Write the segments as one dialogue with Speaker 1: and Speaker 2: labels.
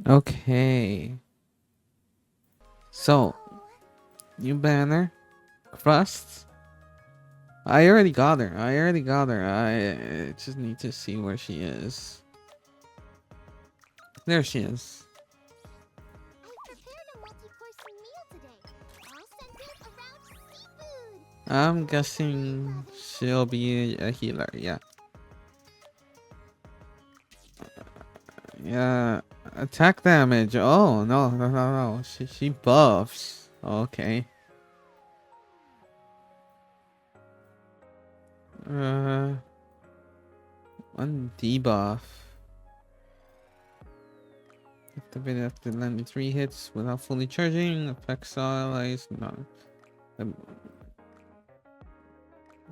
Speaker 1: Okay. So, new banner. Crust. I already got her. I just need to see where she is. There she is. I'm guessing she'll be a healer. Yeah. Yeah. Attack damage. Oh, no. She buffs. Okay. Uh, one debuff. Activate after landing 3 hits without fully charging. Affects all allies. No. Um,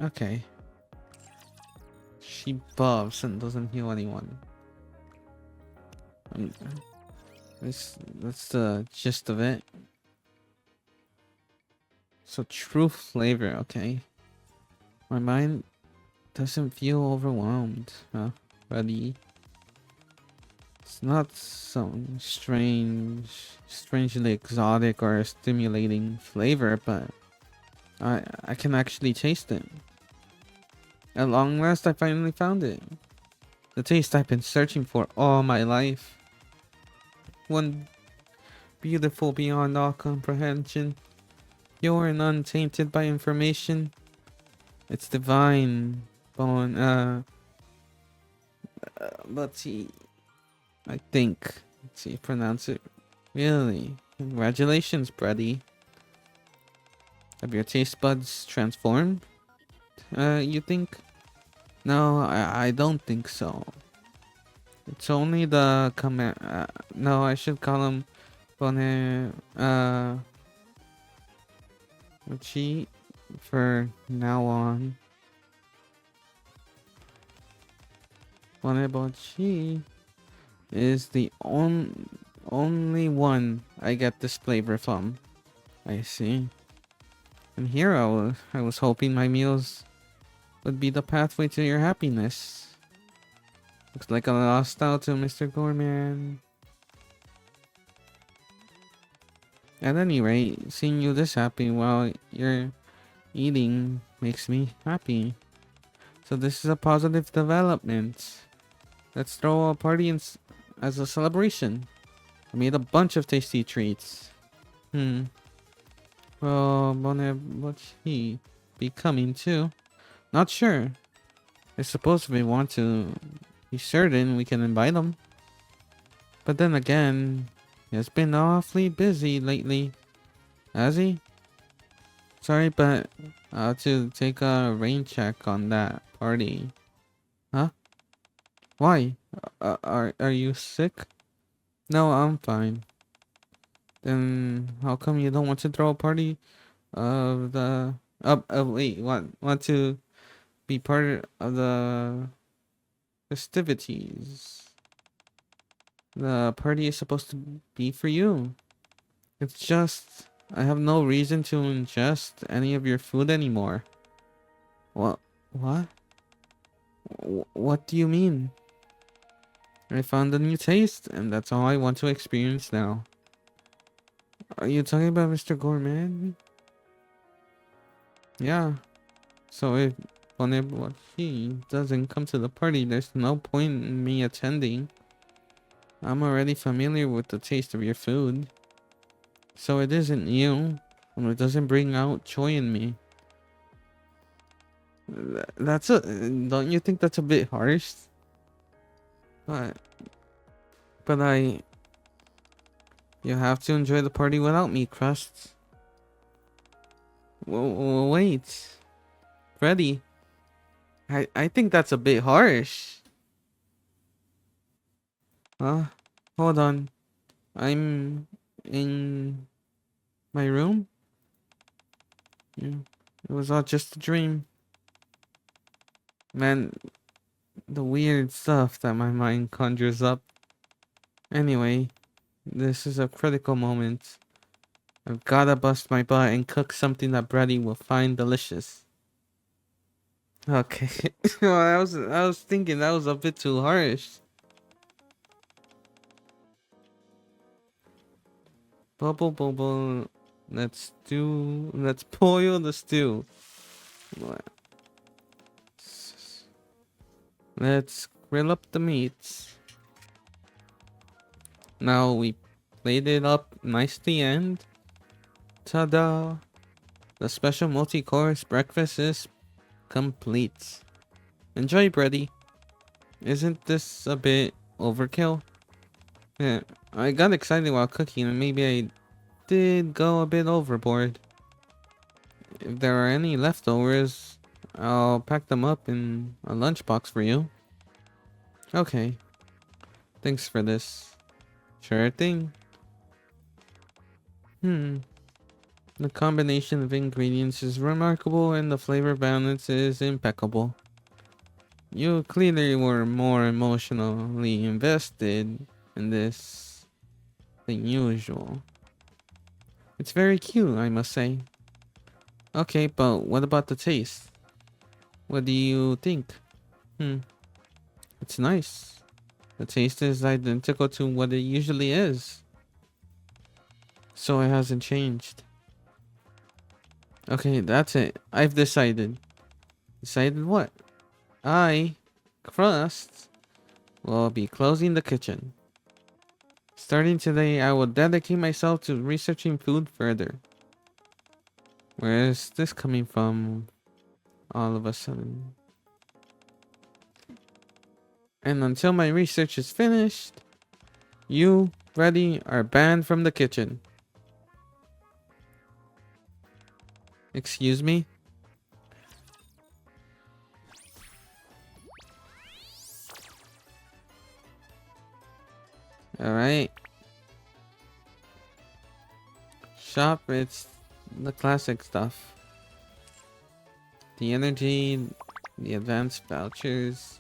Speaker 1: Okay. She buffs and doesn't heal anyone. Um, that's the gist of it. So true flavor. Okay. My mind doesn't feel overwhelmed. Huh? Buddy. It's not some strangely exotic or stimulating flavor, but I can actually taste it. At long last, I finally found it. The taste I've been searching for all my life. One beautiful beyond all comprehension. Pure and untainted by information. It's divine. Bone, let's see. I think. Let's see, pronounce it. Really? Congratulations, Bready. Have your taste buds transformed? You think? No, I don't think so. It's only the command. No, I should call him Bone. Chi for now on. Bonebochi is the only one I get this flavor from. I see. And here I was hoping my meals would be the pathway to your happiness. Looks like I lost out to Mr. Gorman. At any rate, seeing you this happy while you're eating makes me happy. So this is a positive development. Let's throw a party as a celebration. I made a bunch of tasty treats. Hmm. Well, what's he be coming too? Not sure. I suppose if we want to be certain, we can invite him. But then again, he has been awfully busy lately. Has he? Sorry, but I have to take a rain check on that party. Huh? Why? Are you sick? No, I'm fine. Then how come you don't want to throw a party of the wait, want to be part of the festivities? The party is supposed to be for you. It's just I have no reason to ingest any of your food anymore. What? What? What do you mean? I found a new taste, and that's all I want to experience now. Are you talking about Mr. Gourmet? Yeah. So if he doesn't come to the party, there's no point in me attending. I'm already familiar with the taste of your food. So it isn't you, and it doesn't bring out joy in me. That's a don't you think that's a bit harsh? But but you have to enjoy the party without me, Crust. Wait, Freddy. I think that's a bit harsh. Huh? Hold on. I'm in my room. Yeah. It was all just a dream. Man, the weird stuff that my mind conjures up. Anyway, this is a critical moment. I've gotta bust my butt and cook something that Bready will find delicious. Okay. Well, I was thinking that was a bit too harsh. Bubble bubble. Let's boil the stew. Let's grill up the meats. Now we plate it up nicely and ta-da! The special multi-course breakfast is complete. Enjoy, Bready. Isn't this a bit overkill? Yeah, I got excited while cooking and maybe I did go a bit overboard. If there are any leftovers, I'll pack them up in a lunchbox for you. Okay, thanks for this. Sure thing. The combination of ingredients is remarkable and the flavor balance is impeccable. You clearly were more emotionally invested in this than usual. It's very cute, I must say. Okay, but what about the taste? What do you think? Hmm, it's nice. The taste is identical to what it usually is. So it hasn't changed. Okay, that's it. I've decided. Decided what? I, Crust, will be closing the kitchen. Starting today, I will dedicate myself to researching food further. Where is this coming from all of a sudden? And until my research is finished, you, Bready, are banned from the kitchen. Excuse me? Alright. Shop, it's the classic stuff. The energy, the advanced vouchers.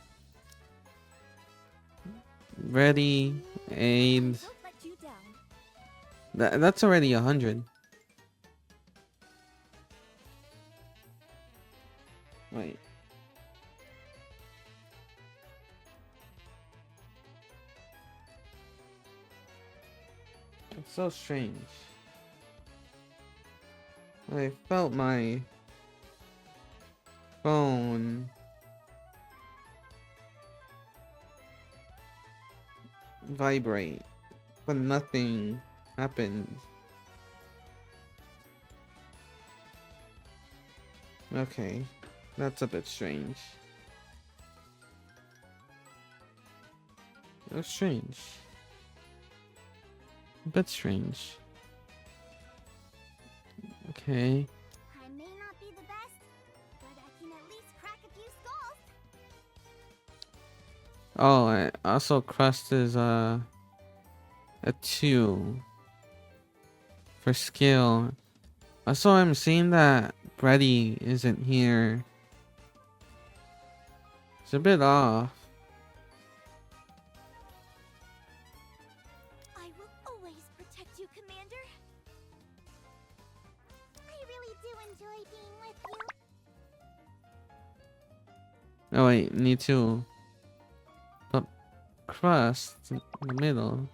Speaker 1: Ready, aid. That's already 100. Wait. It's so strange. I felt my phone vibrate, but nothing happened. Okay, that's a bit strange. That's strange. A bit strange. Okay.
Speaker 2: I may not be the best, but I can at least crack a few skulls.
Speaker 1: Oh, also Crust is a 2 for skill. Also, I'm seeing that Bready isn't here. It's a bit off.
Speaker 2: I will always protect you, Commander. I really do enjoy being with you.
Speaker 1: Oh wait, need to put Crust in the middle.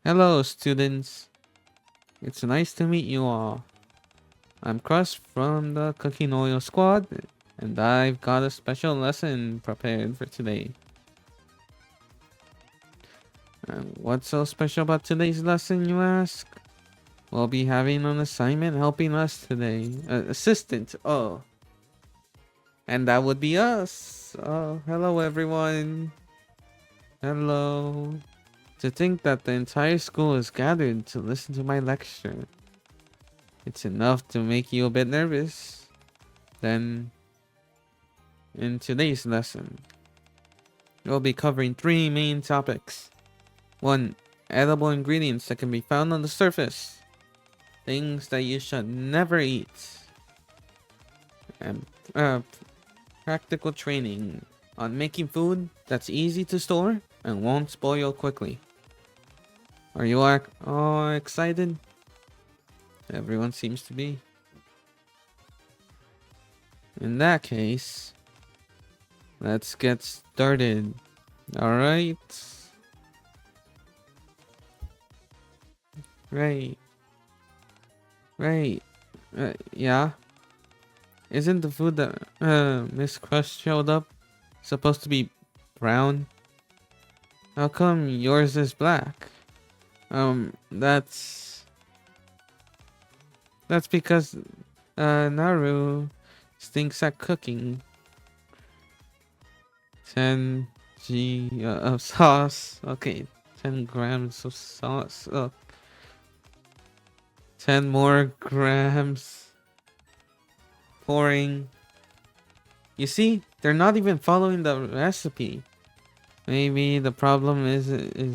Speaker 1: Hello, students. It's nice to meet you all. I'm Crust from the Cooking Oil Squad, and I've got a special lesson prepared for today. And what's so special about today's lesson, you ask? We'll be having an assignment helping us today. Assistant, oh. And that would be us. Oh, hello everyone. Hello. To think that the entire school is gathered to listen to my lecture. It's enough to make you a bit nervous. Then, in today's lesson, we'll be covering 3 main topics. 1. Edible ingredients that can be found on the surface. Things that you should never eat. And practical training on making food that's easy to store and won't spoil quickly. Are you all excited? Everyone seems to be. In that case, Let's get started. Alright. Right. Right. Yeah. Isn't the food that Miss Crust showed up supposed to be brown? How come yours is black? That's because Naru stinks at cooking. 10 g of sauce. Okay, 10 grams of sauce. 10 more grams. Pouring. You see, they're not even following the recipe. Maybe the problem is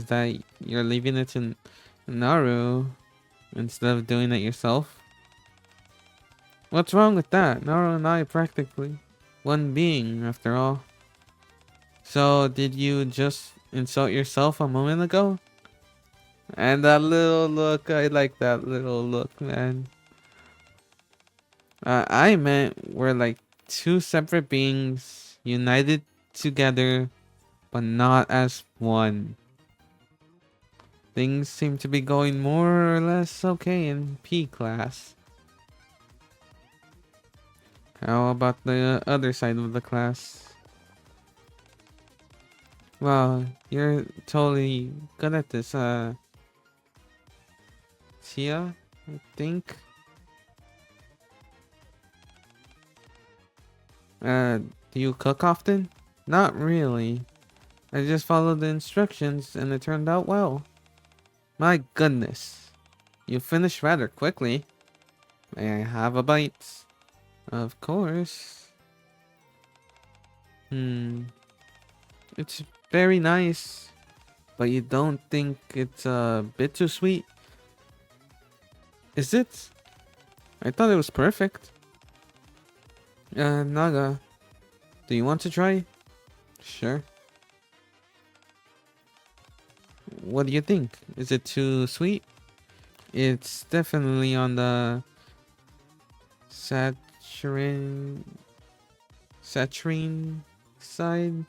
Speaker 1: that you're leaving it to Naru instead of doing it yourself. What's wrong with that? Naru and I practically one being, after all. So, did you just insult yourself a moment ago? And that little look, I like that little look, man. I meant we're like two separate beings united together, but not as one. Things seem to be going more or less okay in P class. How about the other side of the class? Wow, you're totally good at this, Tia, I think. Do you cook often? Not really. I just followed the instructions and it turned out well. My goodness. You finished rather quickly. May I have a bite? Of course. It's very nice. But you don't think it's a bit too sweet? Is it? I thought it was perfect. Naga, do you want to try? Sure. What do you think? Is it too sweet? It's definitely on the saturine side,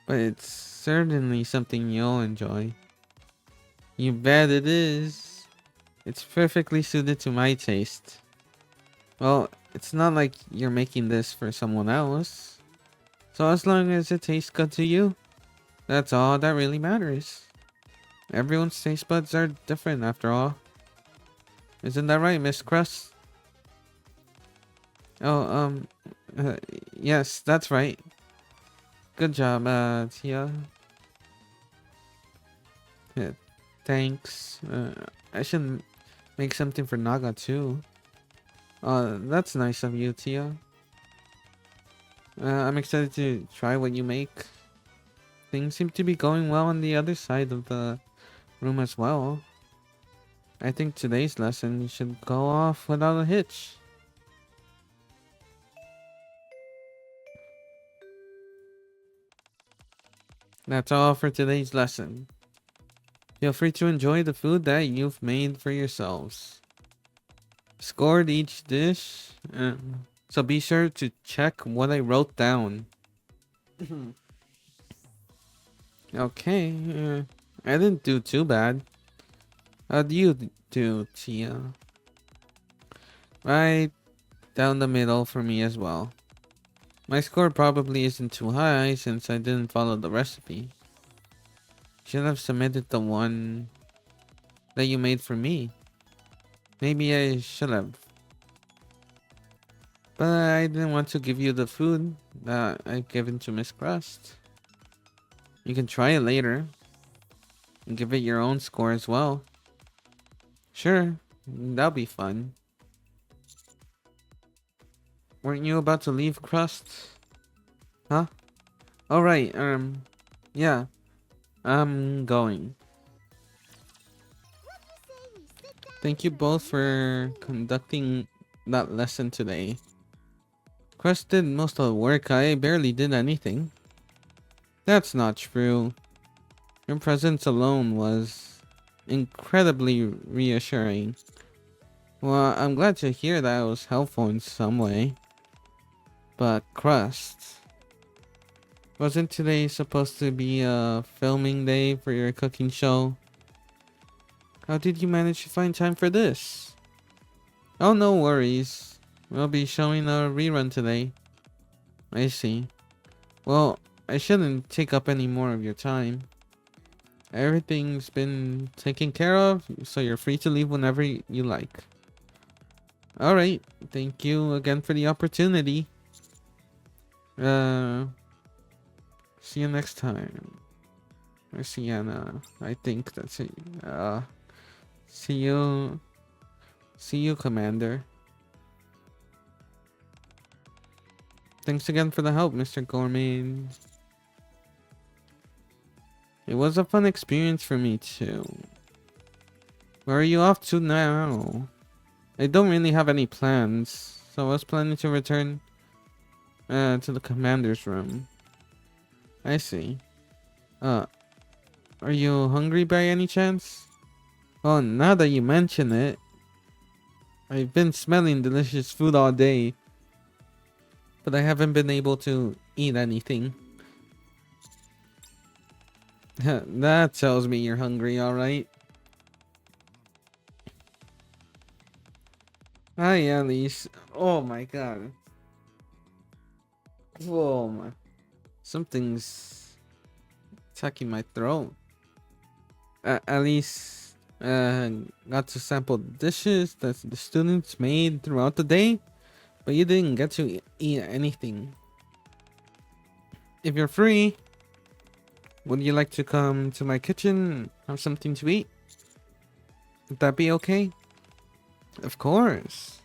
Speaker 1: but it's certainly something you'll enjoy. You bet it is. It's perfectly suited to my taste. Well, it's not like you're making this for someone else. So as long as it tastes good to you, that's all that really matters. Everyone's taste buds are different after all. Isn't that right, Miss Crust? Oh, yes, that's right. Good job, Tia. Yeah, thanks. I should make something for Naga too. That's nice of you, Tia. I'm excited to try what you make. Things seem to be going well on the other side of the room as well. I think today's lesson should go off without a hitch. That's all for today's lesson. Feel free to enjoy the food that you've made for yourselves. Scored each dish, so be sure to check what I wrote down. Okay, I didn't do too bad. How do you do, Tia? Right down the middle for me as well. My score probably isn't too high since I didn't follow the recipe. Should have submitted the one that you made for me. Maybe I should have. But I didn't want to give you the food that I've given to Miss Crust. You can try it later. And give it your own score as well. Sure, that'll be fun. Weren't you about to leave, Crust? Huh? Alright, yeah. I'm going. Thank you both for conducting that lesson today. Crust did most of the work. I barely did anything. That's not true. Your presence alone was incredibly reassuring. Well, I'm glad to hear that it was helpful in some way. But crust. Wasn't today supposed to be a filming day for your cooking show? How did you manage to find time for this? Oh, no worries. We'll be showing a rerun today. I see. Well, I shouldn't take up any more of your time. Everything's been taken care of, so you're free to leave whenever you like. Alright, thank you again for the opportunity. Uh, See you next time. Or Sienna. I think that's it. See you. See you, Commander. Thanks again for the help, Mr. Gorman. It was a fun experience for me too. Where are you off to now? I don't really have any plans, so I was planning to return to the commander's room. I see. Uh, are you hungry by any chance? Oh, now that you mention it, I've been smelling delicious food all day, but I haven't been able to eat anything. That tells me you're hungry, alright? Hi, Alice. Oh my god. Whoa, something's attacking my throat. Alice got to sample dishes that the students made throughout the day, but you didn't get to eat anything. If you're free, would you like to come to my kitchen, have something to eat? Would that be okay? Of course.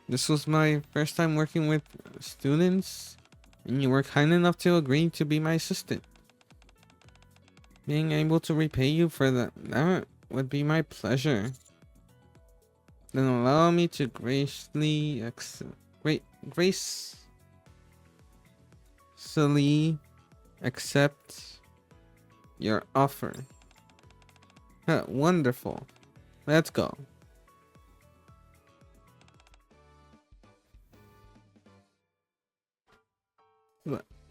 Speaker 1: This was my first time working with students, and you were kind enough to agree to be my assistant. Being able to repay you for that would be my pleasure. Then allow me to gracefully accept your offer. Wonderful. Let's go.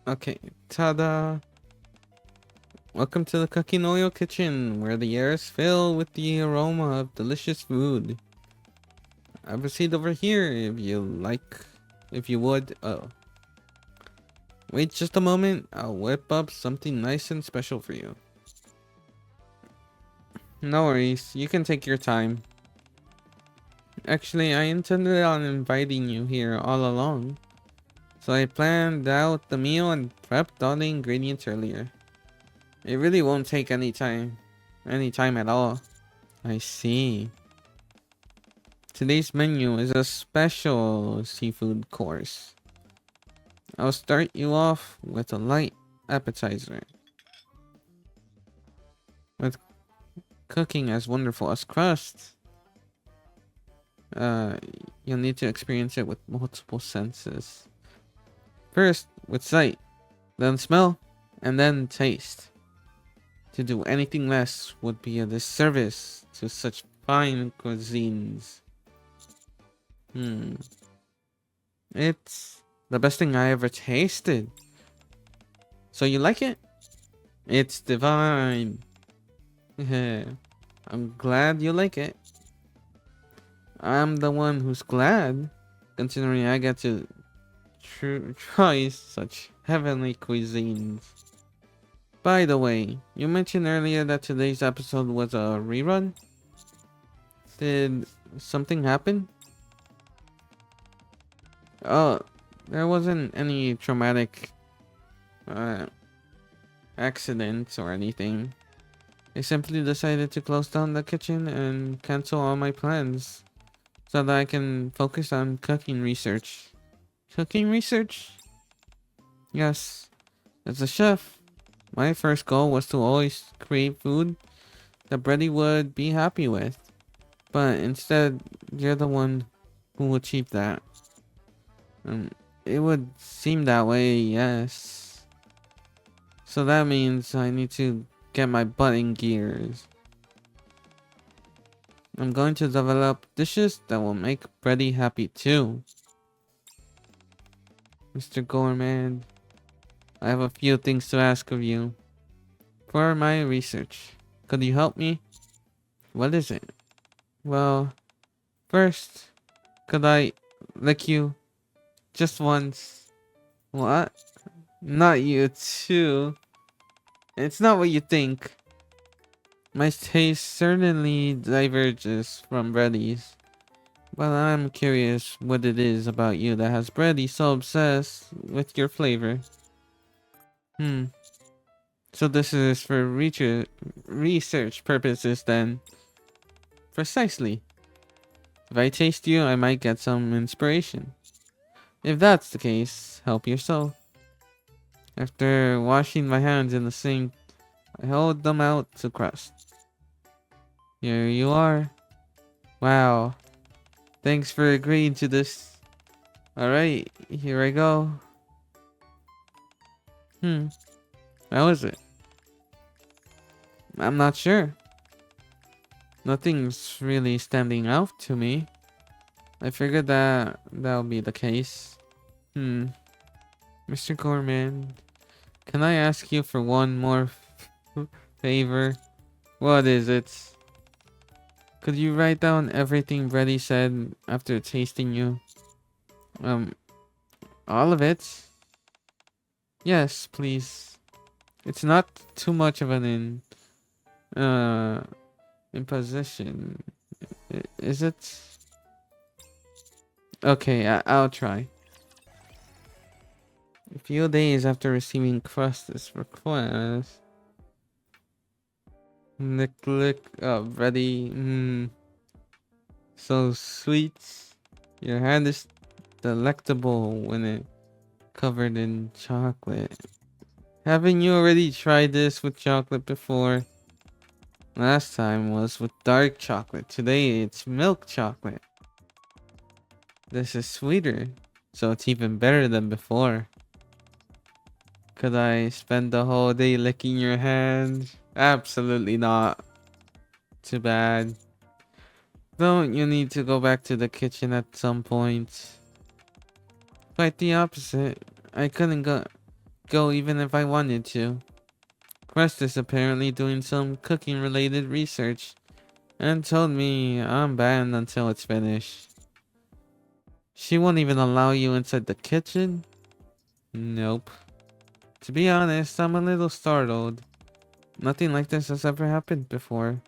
Speaker 1: Okay, ta-da. Welcome to the Cooking Oil Kitchen, where the air is filled with the aroma of delicious food. Have a seat over here if you like, if you would. Oh. Wait just a moment, I'll whip up something nice and special for you. No worries, you can take your time. Actually, I intended on inviting you here all along. So I planned out the meal and prepped all the ingredients earlier. It really won't take any time at all. I see. Today's menu is a special seafood course. I'll start you off with a light appetizer. With cooking as wonderful as crust, you'll need to experience it with multiple senses. First, with sight, then smell, and then taste. To do anything less would be a disservice to such fine cuisines. It's the best thing I ever tasted. So you like it? It's divine. I'm glad you like it. I'm the one who's glad, considering I get to try such heavenly cuisines. By the way, you mentioned earlier that today's episode was a rerun. Did something happen? Oh, there wasn't any traumatic accidents or anything. I simply decided to close down the kitchen and cancel all my plans so that I can focus on cooking research. Cooking research? Yes. As a chef, my first goal was to always create food that Bready would be happy with. But instead, you're the one who achieved that. It would seem that way, yes. So that means I need to get my butt in gears. I'm going to develop dishes that will make Bready happy too. Mr. Gourmand, I have a few things to ask of you. For my research, could you help me? What is it? Well, first, could I lick you just once? What? Not you too. It's not what you think. My taste certainly diverges from Bready's. But I'm curious what it is about you that has Bready so obsessed with your flavor. Hmm. So this is for research purposes then. Precisely. If I taste you, I might get some inspiration. If that's the case, help yourself. After washing my hands in the sink, I hold them out to crust. Here you are. Wow. Thanks for agreeing to this. Alright, here I go. How is it? I'm not sure. Nothing's really standing out to me. I figured that that'll be the case. Mr. Gorman, can I ask you for one more favor? What is it? Could you write down everything Brady said after tasting you? Um, all of it? Yes, please. It's not too much of uh, imposition, is it? Okay, I'll try. A few days after receiving Krus's request, Nikke, Bready, so sweet. Your hand is delectable when it covered in chocolate. Haven't you already tried this with chocolate before? Last time was with dark chocolate. Today it's milk chocolate. This is sweeter, so it's even better than before. Could I spend the whole day licking your hands? Absolutely not. Too bad. Don't you need to go back to the kitchen at some point? Quite the opposite. I couldn't go even if I wanted to. Quest is apparently doing some cooking related research and told me I'm banned until it's finished. She won't even allow you inside the kitchen? Nope. To be honest, I'm a little startled. Nothing like this has ever happened before.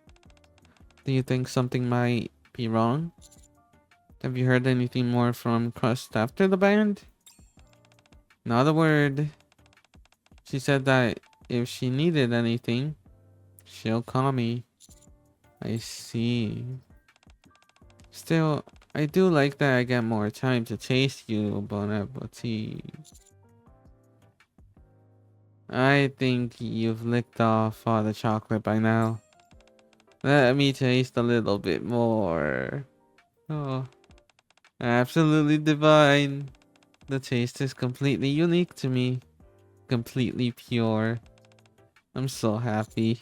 Speaker 1: Do you think something might be wrong? Have you heard anything more from Crust after the band? Not a word. She said that if she needed anything, she'll call me. I see. Still, I do like that I get more time to taste you, Bon Appetit. I think you've licked off all the chocolate by now. Let me taste a little bit more. Oh, absolutely divine. The taste is completely unique to me. Completely pure. I'm so happy.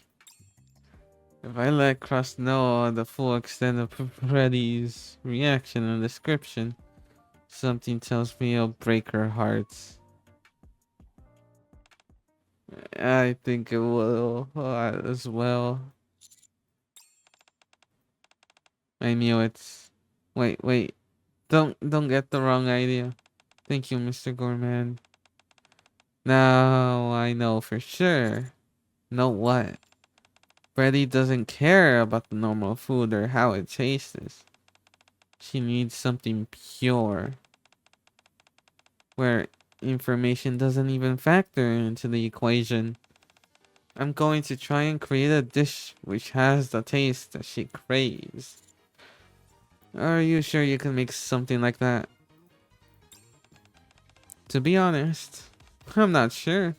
Speaker 1: If I let Crust know the full extent of Freddy's reaction and description, something tells me it'll break her heart. I think it will as well. I knew it. Wait. Don't get the wrong idea. Thank you, Mr. Gourmand. Now I know for sure. Know what? Freddy doesn't care about the normal food or how it tastes. She needs something pure, where information doesn't even factor into the equation. I'm going to try and create a dish which has the taste that she craves. Are you sure you can make something like that? To be honest, I'm not sure.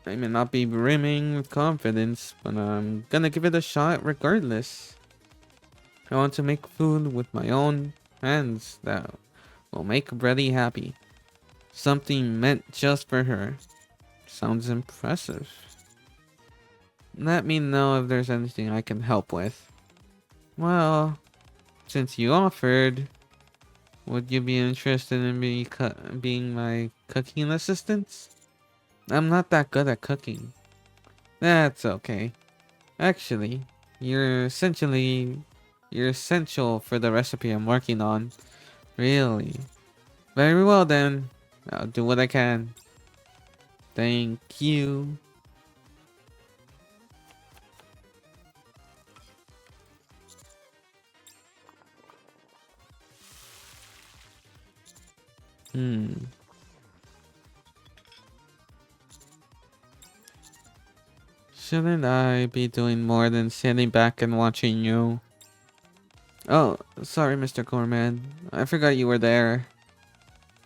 Speaker 1: I may not be brimming with confidence, but I'm gonna give it a shot regardless. I want to make food with my own hands that will make Bready happy. Something meant just for her. Sounds impressive. Let me know if there's anything I can help with. Well, since you offered, would you be interested in being my cooking assistant? I'm not that good at cooking. That's okay. Actually, you're essential for the recipe I'm working on. Really. Very well then. I'll do what I can. Thank you. Hmm. Shouldn't I be doing more than sitting back and watching you? Oh, sorry, Mr. Corman. I forgot you were there.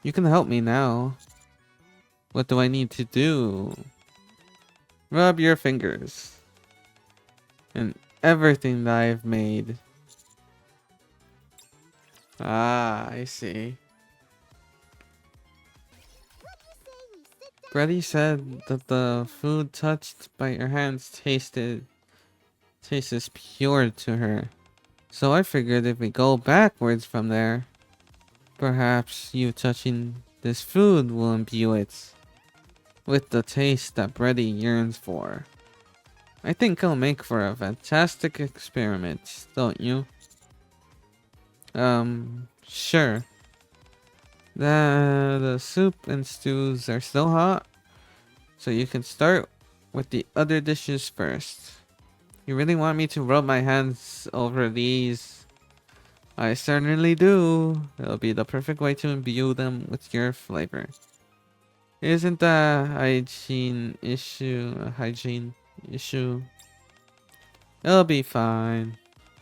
Speaker 1: You can help me now. What do I need to do? Rub your fingers. And everything that I've made. Ah, I see. Bready said that the food touched by your hands tastes pure to her. So I figured if we go backwards from there, perhaps you touching this food will imbue it with the taste that Bready yearns for. I think it'll make for a fantastic experiment, don't you? Sure. The soup and stews are still hot, so you can start with the other dishes first. You really want me to rub my hands over these? I certainly do. It'll be the perfect way to imbue them with your flavor. Isn't a hygiene issue? It'll be fine.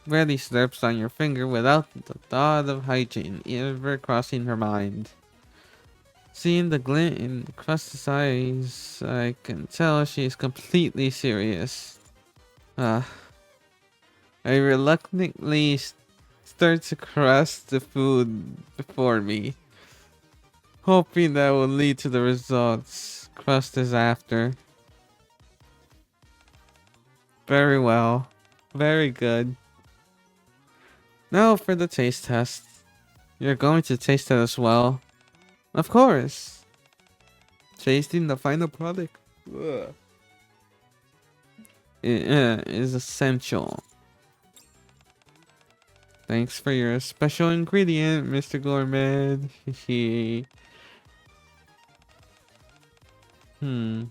Speaker 1: Rarely slurps on your finger without the thought of hygiene ever crossing her mind. Seeing the glint in Crust's eyes, I can tell she's completely serious. Ah, I reluctantly start to crust the food before me, hoping that will lead to the results Crust is after. Very well. Very good. Now for the taste test. You're going to taste it as well. Of course. Tasting the final product is essential. Thanks for your special ingredient, Mr. Gourmet. Hmm.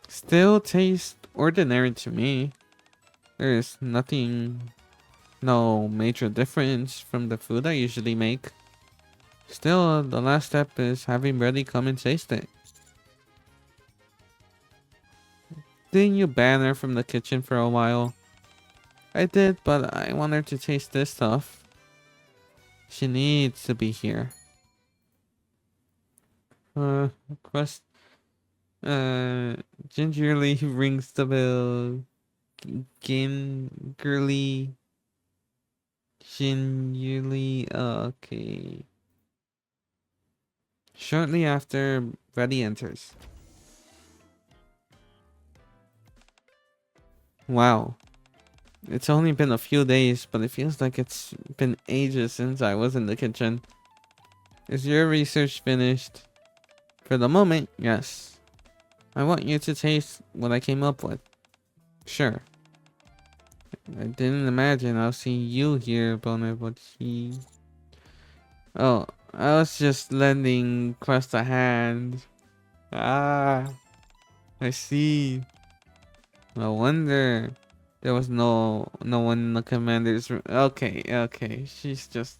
Speaker 1: Still tastes ordinary to me. There's no major difference from the food I usually make. Still, the last step is having Bready come and taste it. Didn't you ban her from the kitchen for a while? I did, but I want her to taste this stuff. She needs to be here. Uh, Crust, gingerly rings the bell. Gingerly, gingerly, okay. Shortly after, Bready enters. Wow. It's only been a few days, but it feels like it's been ages since I was in the kitchen. Is your research finished? For the moment, yes. I want you to taste what I came up with. Sure. I didn't imagine I'll see you here, Bonabochi. Oh, I was just lending Crust a hand. Ah, I see. No wonder there was no one in the commander's room. Okay, okay. She's just.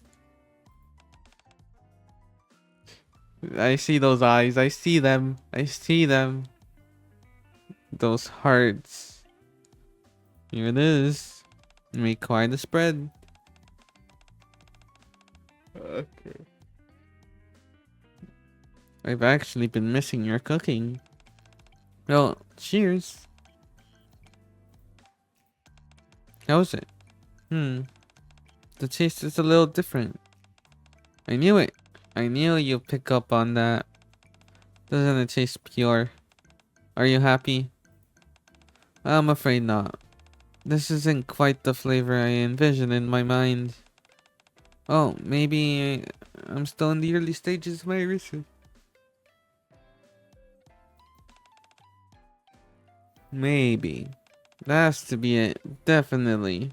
Speaker 1: I see those eyes. I see them. I see them. Those hearts. Here it is. Make quite a spread. Okay. I've actually been missing your cooking. Well, cheers. How's it? The taste is a little different. I knew it. I knew you'd pick up on that. Doesn't it taste pure? Are you happy? I'm afraid not. This isn't quite the flavor I envisioned in my mind. Oh, maybe I'm still in the early stages of my research. Maybe. That has to be it. Definitely.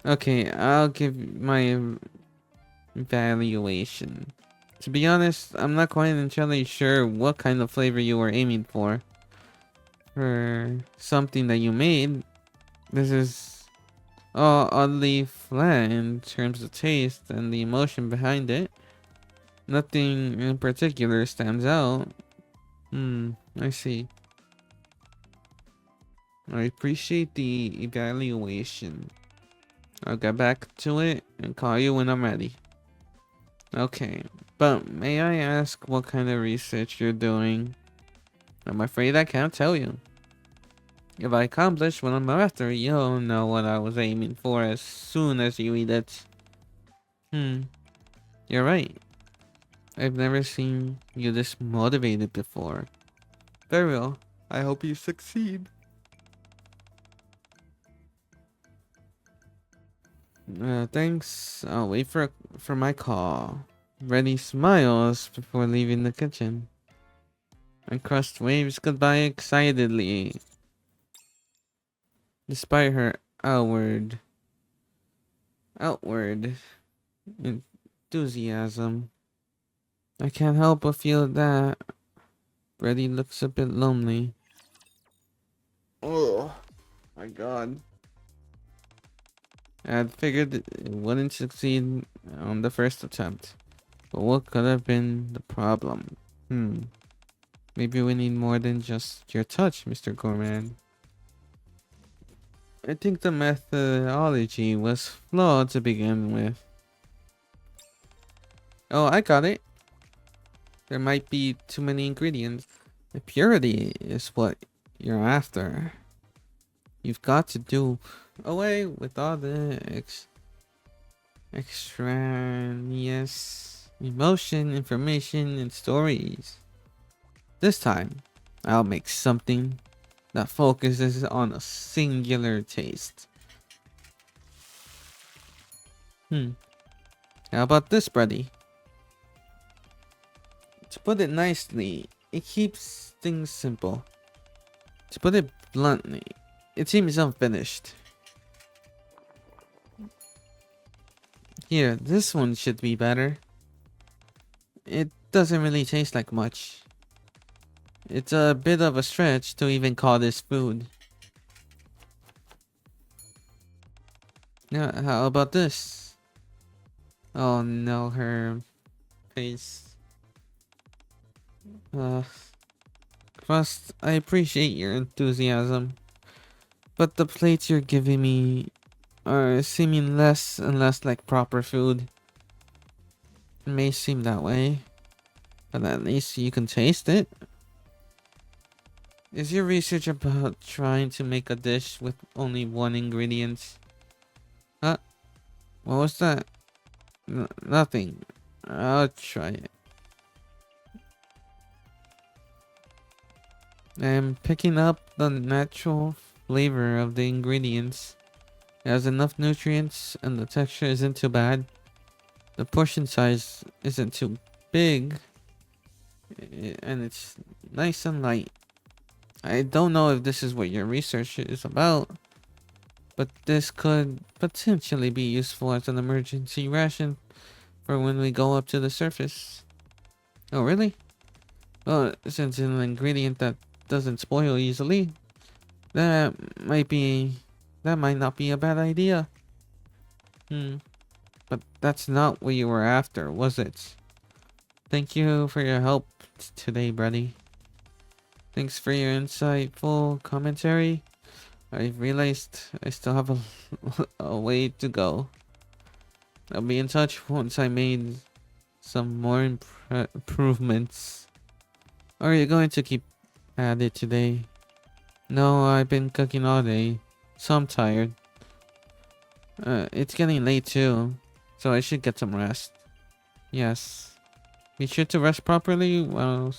Speaker 1: Okay, I'll give my evaluation. To be honest, I'm not quite entirely sure what kind of flavor you were aiming for. For something that you made, this is oddly flat in terms of taste and the emotion behind it. Nothing in particular stands out. I see. I appreciate the evaluation. I'll get back to it and call you when I'm ready. Okay, but may I ask what kind of research you're doing? I'm afraid I can't tell you. If I accomplish what I'm after, you'll know what I was aiming for as soon as you eat it. You're right. I've never seen you this motivated before. Very well. I hope you succeed. Thanks. I'll wait for my call. Reddy smiles before leaving the kitchen. And Crust waves goodbye excitedly. Despite her outward enthusiasm, I can't help but feel that Reddy looks a bit lonely. Oh my god. I had figured it wouldn't succeed on the first attempt. But what could have been the problem? Maybe we need more than just your touch, Mr. Gorman. I think the methodology was flawed to begin with. Oh, I got it. There might be too many ingredients. The purity is what you're after. You've got to do away with all the extraneous emotion, information, and stories. This time, I'll make something that focuses on a singular taste. How about this, Bready? To put it nicely, it keeps things simple. To put it bluntly, it seems unfinished. Here, this one should be better. It doesn't really taste like much. It's a bit of a stretch to even call this food. Now, how about this? Oh no, her face. Crust, I appreciate your enthusiasm, but the plates you're giving me are seeming less and less like proper food. It may seem that way, but at least you can taste it. Is your research about trying to make a dish with only one ingredient? Huh? What was that? Nothing. I'll try it. I'm picking up the natural flavor of the ingredients. It has enough nutrients and the texture isn't too bad. The portion size isn't too big. And it's nice and light. I don't know if this is what your research is about, but this could potentially be useful as an emergency ration for when we go up to the surface. Oh, really? Well, since it's an ingredient that doesn't spoil easily, that might not be a bad idea. But that's not what you were after, was it? Thank you for your help today, Bready. Thanks for your insightful commentary. I realized I still have a way to go. I'll be in touch once I made some more improvements. Are you going to keep at it today? No, I've been cooking all day, so I'm tired. It's getting late too, so I should get some rest. Yes. Be sure to rest properly while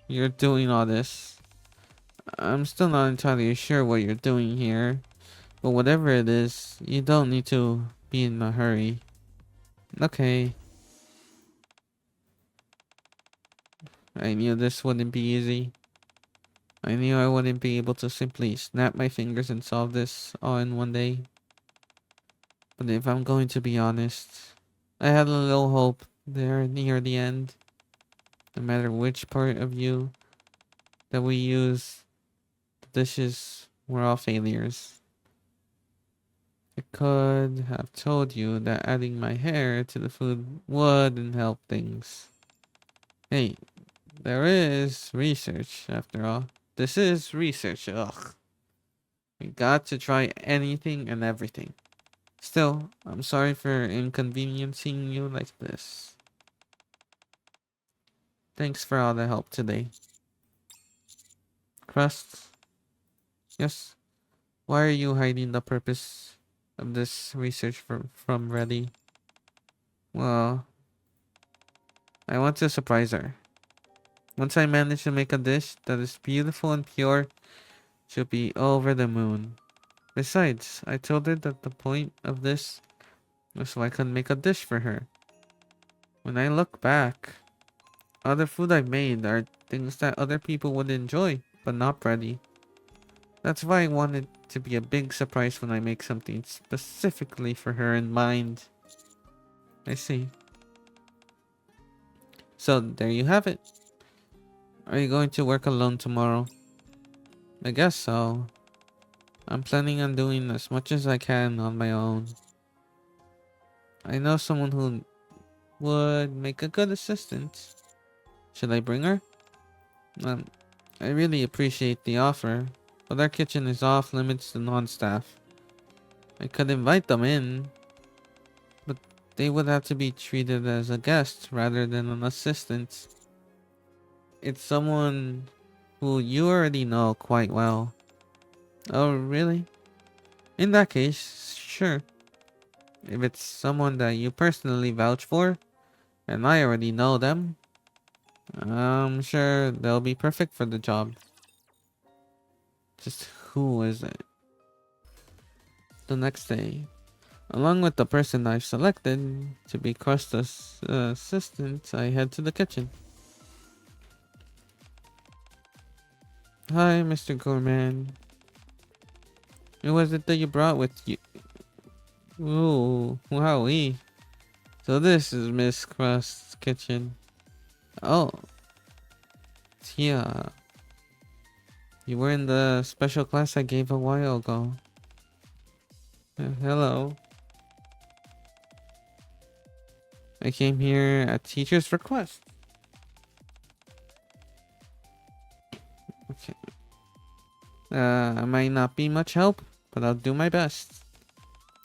Speaker 1: you're doing all this. I'm still not entirely sure what you're doing here, but whatever it is, you don't need to be in a hurry. Okay, I knew this wouldn't be easy. I knew I wouldn't be able to simply snap my fingers and solve this all in one day. But if I'm going to be honest, I had a little hope there near the end. No matter which part of you that we use, the dishes were all failures. I could have told you that adding my hair to the food wouldn't help things. Hey, there is research after all. This is research, ugh. We got to try anything and everything. Still, I'm sorry for inconveniencing you like this. Thanks for all the help today. Crust? Yes. Why are you hiding the purpose of this research from Bready? Well, I want to surprise her. Once I manage to make a dish that is beautiful and pure, she'll be over the moon. Besides, I told her that the point of this was so I could make a dish for her. When I look back, other food I've made are things that other people would enjoy, but not Bready. That's why I want it to be a big surprise when I make something specifically for her in mind. I see. So, there you have it. Are you going to work alone tomorrow? I guess so. I'm planning on doing as much as I can on my own. I know someone who would make a good assistant. Should I bring her? Um, I really appreciate the offer, but our kitchen is off limits to non-staff. I could invite them in, but they would have to be treated as a guest rather than an assistant. It's someone who you already know quite well. Oh, really? In that case, sure. If it's someone that you personally vouch for, and I already know them, I'm sure they'll be perfect for the job. Just who is it? The next day, along with the person I've selected to be Costa's assistant, I head to the kitchen. Hi, Mr. Gorman. Who was it that you brought with you? Ooh, wowee. So this is Miss Crust's kitchen. Oh, Tia. You were in the special class I gave a while ago. Hello. I came here at teacher's request. Okay. I might not be much help, but I'll do my best.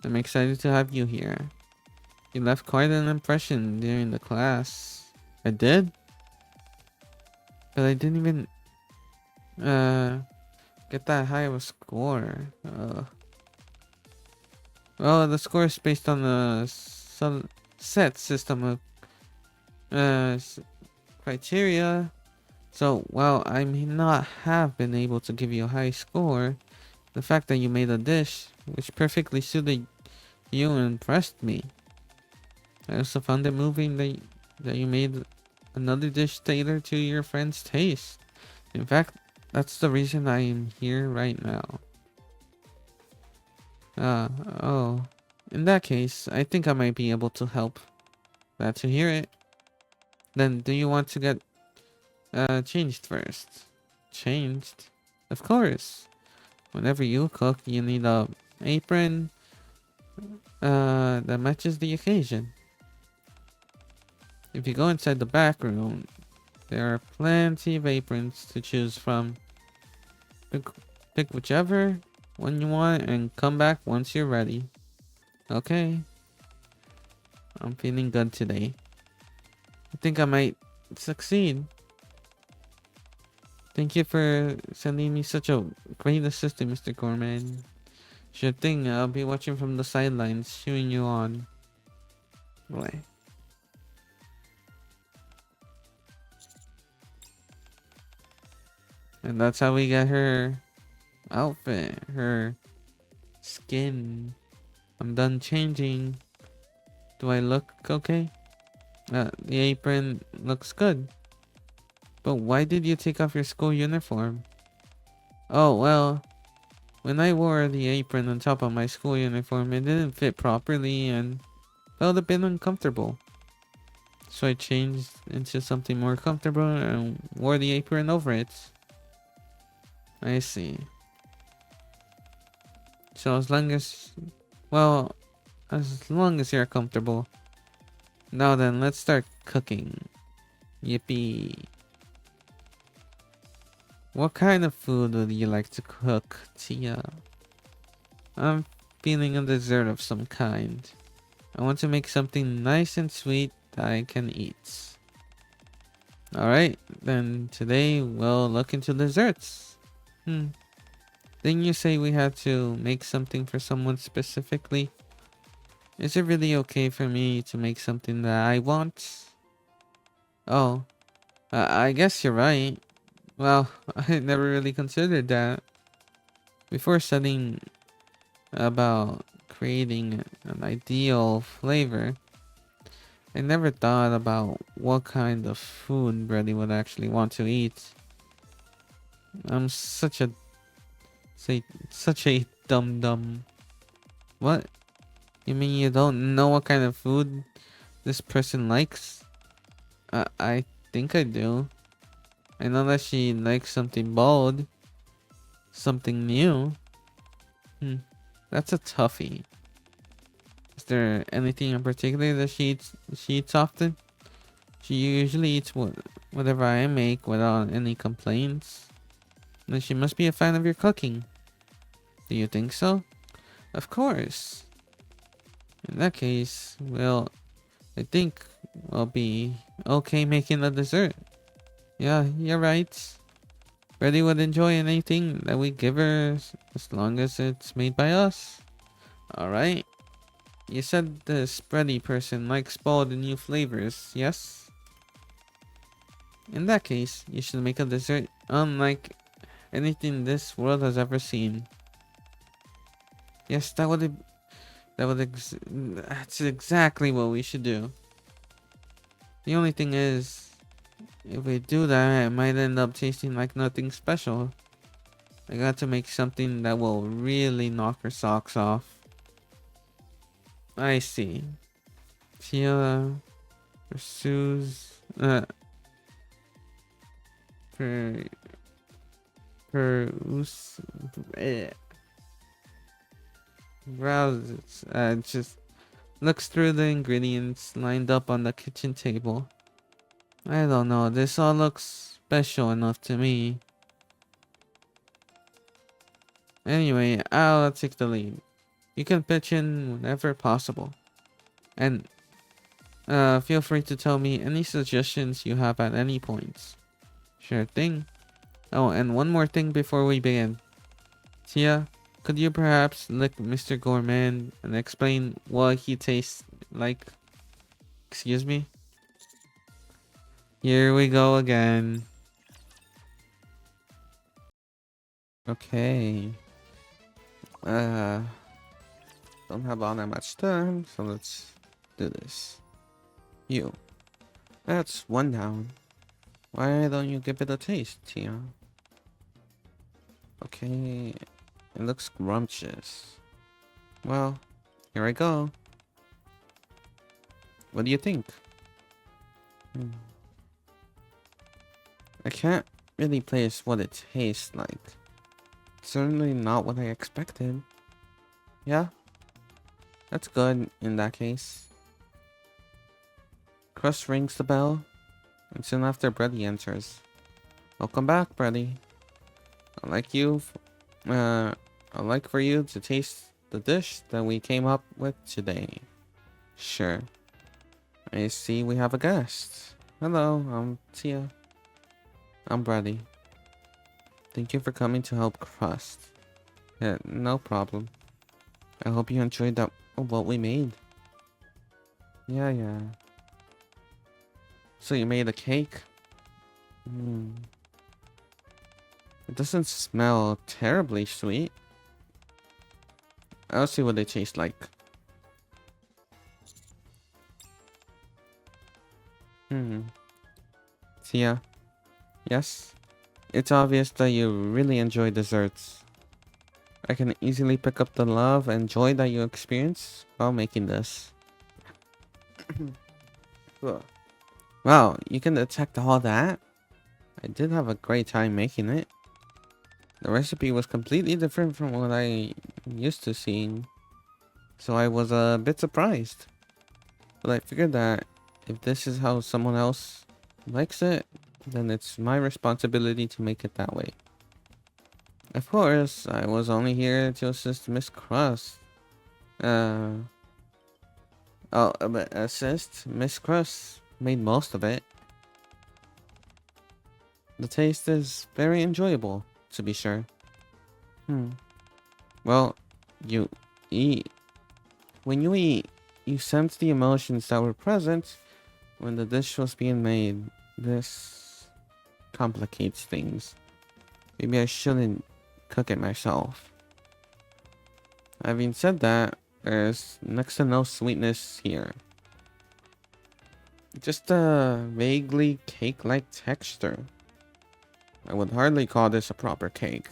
Speaker 1: I'm excited to have you here. You left quite an impression during the class. I did? But I didn't even get that high of a score. Well, the score is based on a set system of criteria. So while I may not have been able to give you a high score, the fact that you made a dish which perfectly suited you impressed me. I also found it moving that you made another dish tailored to your friend's taste. In fact, that's the reason I am here right now. Oh. In that case, I think I might be able to help. Glad to hear it. Then, do you want to get changed first? Changed? Of course. Whenever you cook, you need a apron that matches the occasion. If you go inside the back room, there are plenty of aprons to choose from. Pick whichever one you want and come back once you're ready. Okay. I'm feeling good today. I think I might succeed. Thank you for sending me such a great assistant, Mr. Gorman. Sure thing, I'll be watching from the sidelines, cheering you on. Boy. And that's how we get her outfit, her skin. I'm done changing. Do I look okay? The apron looks good. But why did you take off your school uniform? Oh, well, when I wore the apron on top of my school uniform, it didn't fit properly and felt a bit uncomfortable. So I changed into something more comfortable and wore the apron over it. I see. So well, as long as you're comfortable. Now then, let's start cooking. Yippee. What kind of food would you like to cook, Tia? I'm feeling a dessert of some kind. I want to make something nice and sweet that I can eat. Alright, then today we'll look into desserts. Didn't you say we had to make something for someone specifically? Is it really okay for me to make something that I want? Oh, I guess you're right. Well, I never really considered that. Before studying about creating an ideal flavor, I never thought about what kind of food Bready would actually want to eat. I'm such a dum dum. What? You mean you don't know what kind of food this person likes? I think I do. I know that she likes something bold, something new. That's a toughie. Is there anything in particular that she eats often? She usually eats whatever I make without any complaints. Then she must be a fan of your cooking. Do you think so? Of course. In that case, well, I think I'll be okay making the dessert. Yeah, you're right. Freddie would enjoy anything that we give her as long as it's made by us. Alright. You said the spready person likes bold and new flavors, yes? In that case, you should make a dessert unlike anything this world has ever seen. Yes, that's exactly what we should do. The only thing is, if we do that, it might end up tasting like nothing special. I got to make something that will really knock her socks off. I see. Tia pursues per peruse browses just looks through the ingredients lined up on the kitchen table. I don't know, this all looks special enough to me. Anyway, I'll take the lead. You can pitch in whenever possible. And feel free to tell me any suggestions you have at any point. Sure thing. Oh, and one more thing before we begin. Tia, could you perhaps lick Mr. Gourmand and explain what he tastes like? Excuse me? Here we go again. Okay. Uh, don't have all that much time, so let's do this. You. That's one down. Why don't you give it a taste, Tia? Okay. It looks scrumptious. Well, here I go. What do you think? I can't really place what it tastes like. Certainly not what I expected. Yeah? That's good in that case. Crust rings the bell, and soon after Bready enters. Welcome back, Bready. I'd like I'd like for you to taste the dish that we came up with today. Sure. I see we have a guest. Hello, I'm Tia. I'm Bready. Thank you for coming to help Crust. Yeah, no problem. I hope you enjoyed what we made. Yeah. So you made a cake? It doesn't smell terribly sweet. I'll see what they taste like. Tia, yes? It's obvious that you really enjoy desserts. I can easily pick up the love and joy that you experience while making this. Wow, you can detect all that? I did have a great time making it. The recipe was completely different from what I used to seeing, so I was a bit surprised. But I figured that if this is how someone else likes it, then it's my responsibility to make it that way. Of course, I was only here to assist Miss Crust. Uh, but assist Miss Crust made most of it. The taste is very enjoyable, to be sure. Well, you eat. When you eat, you sense the emotions that were present when the dish was being made. This complicates things. Maybe I shouldn't cook it myself. Having said that, there's next to no sweetness here. Just a vaguely cake-like texture. I would hardly call this a proper cake.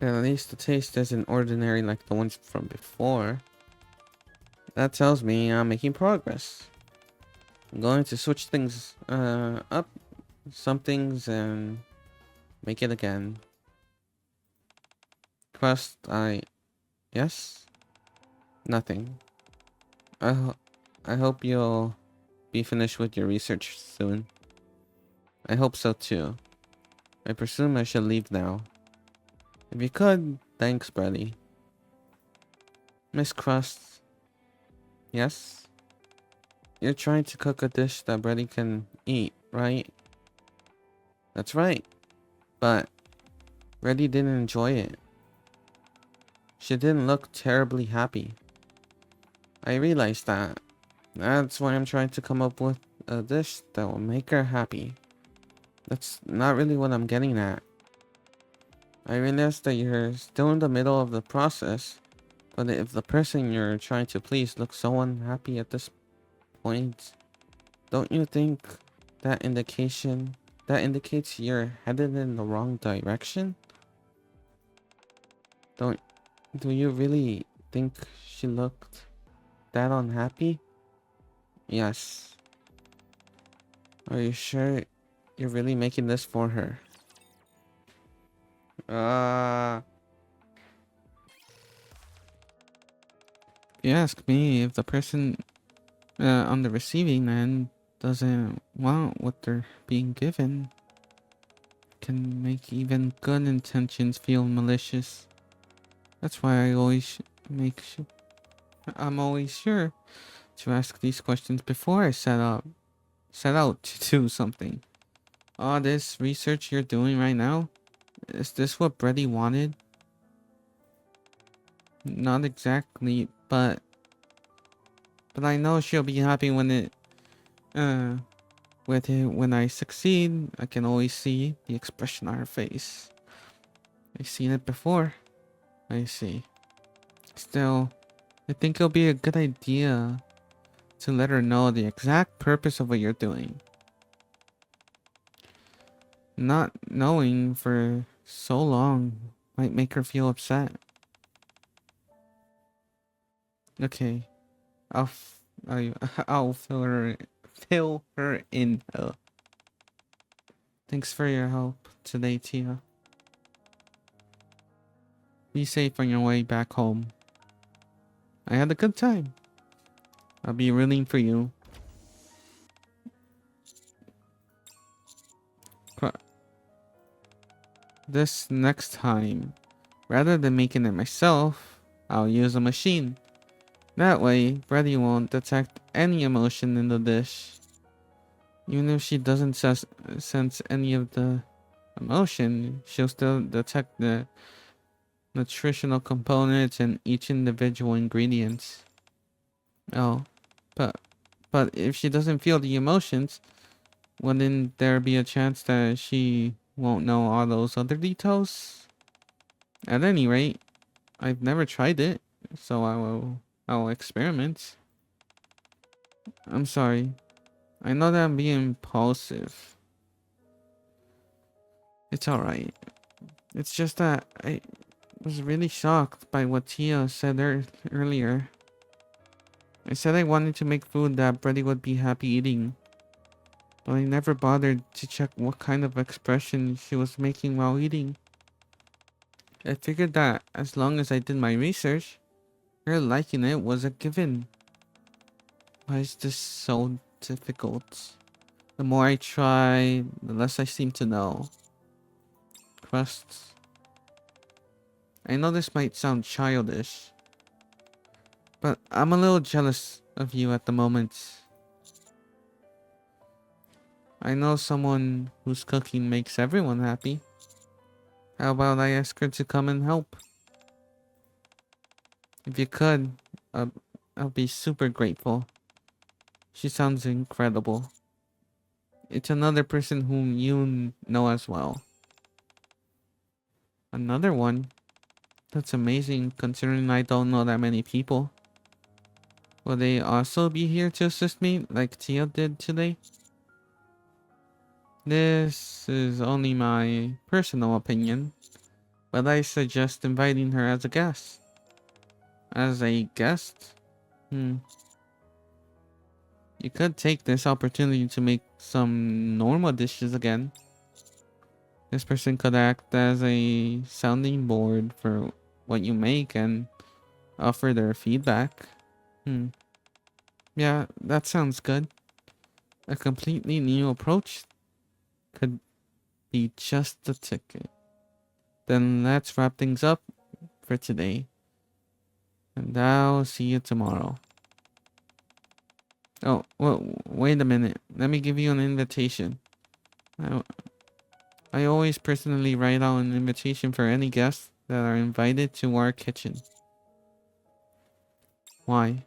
Speaker 1: At least the taste isn't ordinary like the ones from before. That tells me I'm making progress. I'm going to switch things up, some things, and make it again. Crust, yes? Nothing. I hope you'll be finished with your research soon. I hope so too. I presume I should leave now. If you could, thanks, Bready. Miss Crust, yes? You're trying to cook a dish that Bready can eat, right? That's right. But Bready didn't enjoy it. She didn't look terribly happy. I realized that. That's why I'm trying to come up with a dish that will make her happy. That's not really what I'm getting at. I realize that you're still in the middle of the process, but if the person you're trying to please looks so unhappy at this point, don't you think that indicates you're headed in the wrong direction? Don't do you really think she looked that unhappy? Yes. Are you sure you're really making this for her? You ask me, if the person on the receiving end doesn't want what they're being given, can make even good intentions feel malicious. That's why I always I'm always sure to ask these questions before I set out to do something. All this research you're doing right now, is this what Bready wanted? Not exactly, but I know she'll be happy when when I succeed. I can always see the expression on her face. I've seen it before. I see. Still, I think it'll be a good idea to let her know the exact purpose of what you're doing. Not knowing for so long might make her feel upset. Okay, I'll fill her in. Thanks for your help today, Tia. Be safe on your way back home. I had a good time. I'll be rooting for you. This next time, rather than making it myself, I'll use a machine. That way, Bready won't detect any emotion in the dish. Even if she doesn't sense any of the emotion, she'll still detect the nutritional components and each individual ingredients. Oh, but if she doesn't feel the emotions, Wouldn't there be a chance that she won't know all those other details? At any rate, I've never tried it, so I'll experiment. I'm sorry. I know that I'm being impulsive. It's alright. It's just that I was really shocked by what Tia said earlier. I said I wanted to make food that Bready would be happy eating, but I never bothered to check what kind of expression she was making while eating. I figured that as long as I did my research, her liking it was a given. Why is this so difficult? The more I try, the less I seem to know. Crusts. I know this might sound childish, but I'm a little jealous of you at the moment. I know someone whose cooking makes everyone happy. How about I ask her to come and help? If you could, uh, I'll be super grateful. She sounds incredible. It's another person whom you know as well. Another one? That's amazing considering I don't know that many people. Will they also be here to assist me like Tia did today? This is only my personal opinion, but I suggest inviting her as a guest. As a guest? You could take this opportunity to make some normal dishes again. This person could act as a sounding board for what you make and offer their feedback. Yeah, that sounds good. A completely new approach could be just the ticket. Then let's wrap things up for today. And I'll see you tomorrow. Oh, well, wait a minute. Let me give you an invitation. I, I always personally write out an invitation for any guests that are invited to our kitchen. Why?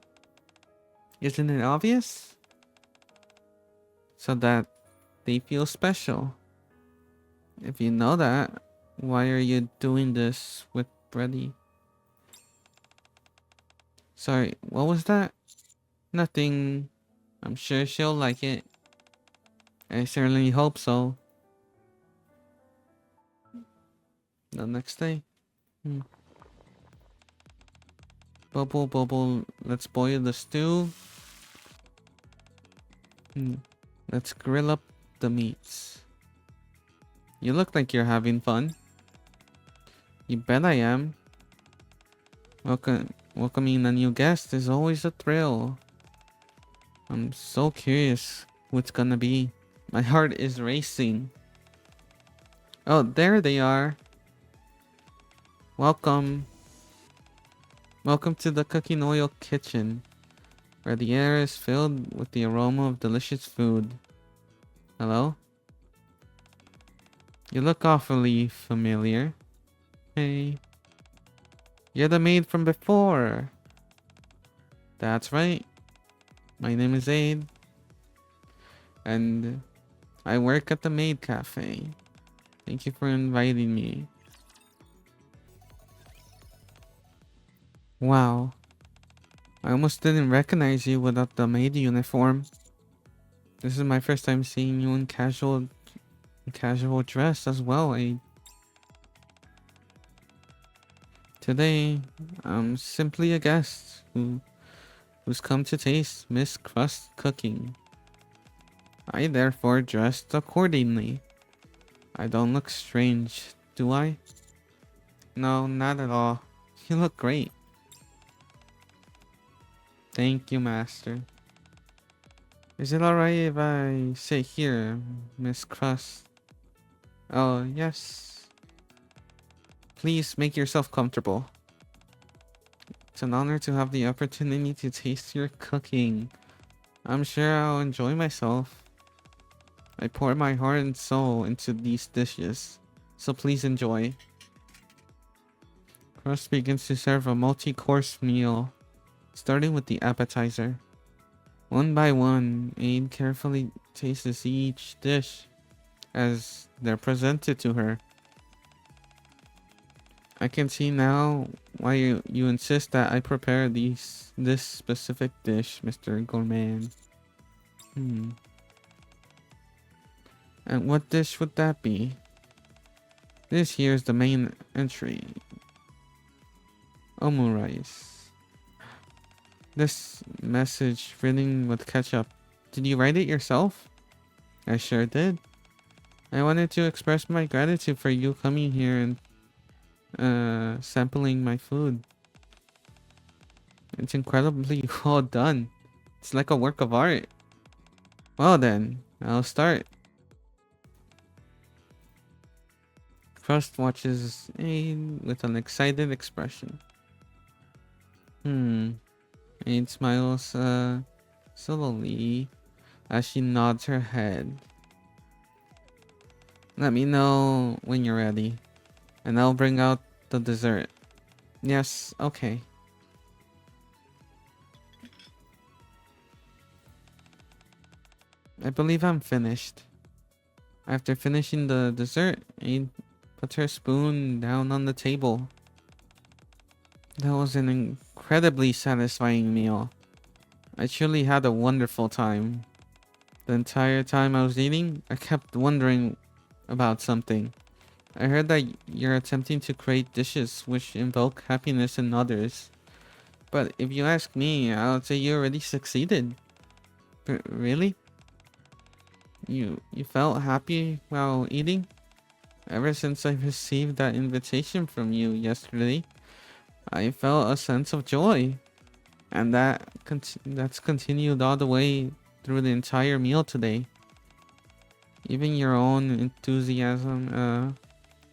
Speaker 1: Isn't it obvious? So that they feel special. If you know that, why are you doing this with Bready? Sorry, what was that? Nothing. I'm sure she'll like it. I certainly hope so. The next day. Bubble, bubble. Let's boil the stew. Let's grill up the meats. You look like you're having fun. You bet I am. Welcoming a new guest is always a thrill. I'm so curious who it's gonna be. My heart is racing. Oh, there they are. Welcome. Welcome to the Cooking Oil Kitchen, where the air is filled with the aroma of delicious food. Hello? You look awfully familiar. Hey. You're the maid from before. That's right. My name is Aid. And I work at the Maid Cafe. Thank you for inviting me. Wow. I almost didn't recognize you without the maid uniform. This is my first time seeing you in casual dress as well, Aid. Today, I'm simply a guest who's come to taste Miss Crust's cooking. I therefore dressed accordingly. I don't look strange, do I? No, not at all. You look great. Thank you, Master. Is it alright if I sit here, Miss Crust? Oh, yes. Please make yourself comfortable. It's an honor to have the opportunity to taste your cooking. I'm sure I'll enjoy myself. I pour my heart and soul into these dishes, so please enjoy. Crust begins to serve a multi-course meal, starting with the appetizer. One by one, Aid carefully tastes each dish as they're presented to her. I can see now why you insist that I prepare this specific dish, Mr. Gourmand. Hmm. And what dish would that be? This here's the main entry. Omu rice. This message written with ketchup. Did you write it yourself? I sure did. I wanted to express my gratitude for you coming here and sampling my food. It's incredibly well done. It's like a work of art. Well then, I'll start. Crust watches Aid with an excited expression. Aid smiles slowly as she nods her head. Let me know when you're ready, and I'll bring out the dessert. Yes, okay. I believe I'm finished. After finishing the dessert, Aid put her spoon down on the table. That was an incredibly satisfying meal. I truly had a wonderful time. The entire time I was eating, I kept wondering about something. I heard that you're attempting to create dishes which invoke happiness in others. But if you ask me, I would say you already succeeded. Really? You felt happy while eating? Ever since I received that invitation from you yesterday, I felt a sense of joy. And that's continued all the way through the entire meal today. Even your own enthusiasm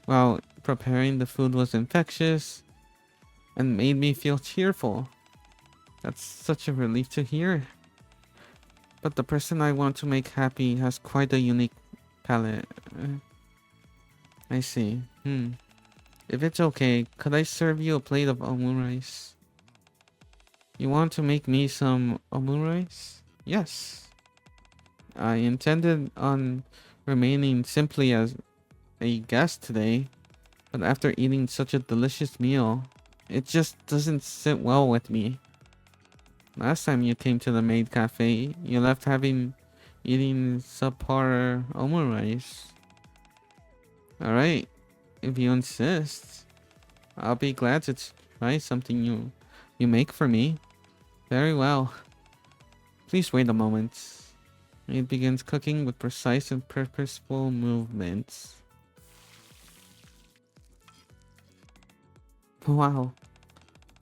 Speaker 1: while preparing the food was infectious and made me feel cheerful. That's such a relief to hear. But the person I want to make happy has quite a unique palate. I see. If it's okay, could I serve you a plate of omu rice? You want to make me some omu rice? Yes. I intended on remaining simply as a guest today, but after eating such a delicious meal, it just doesn't sit well with me. Last time you came to the maid cafe, you left having eating subpar omu rice. Alright, if you insist, I'll be glad to try something you make for me. Very well. Please wait a moment. It begins cooking with precise and purposeful movements. Wow.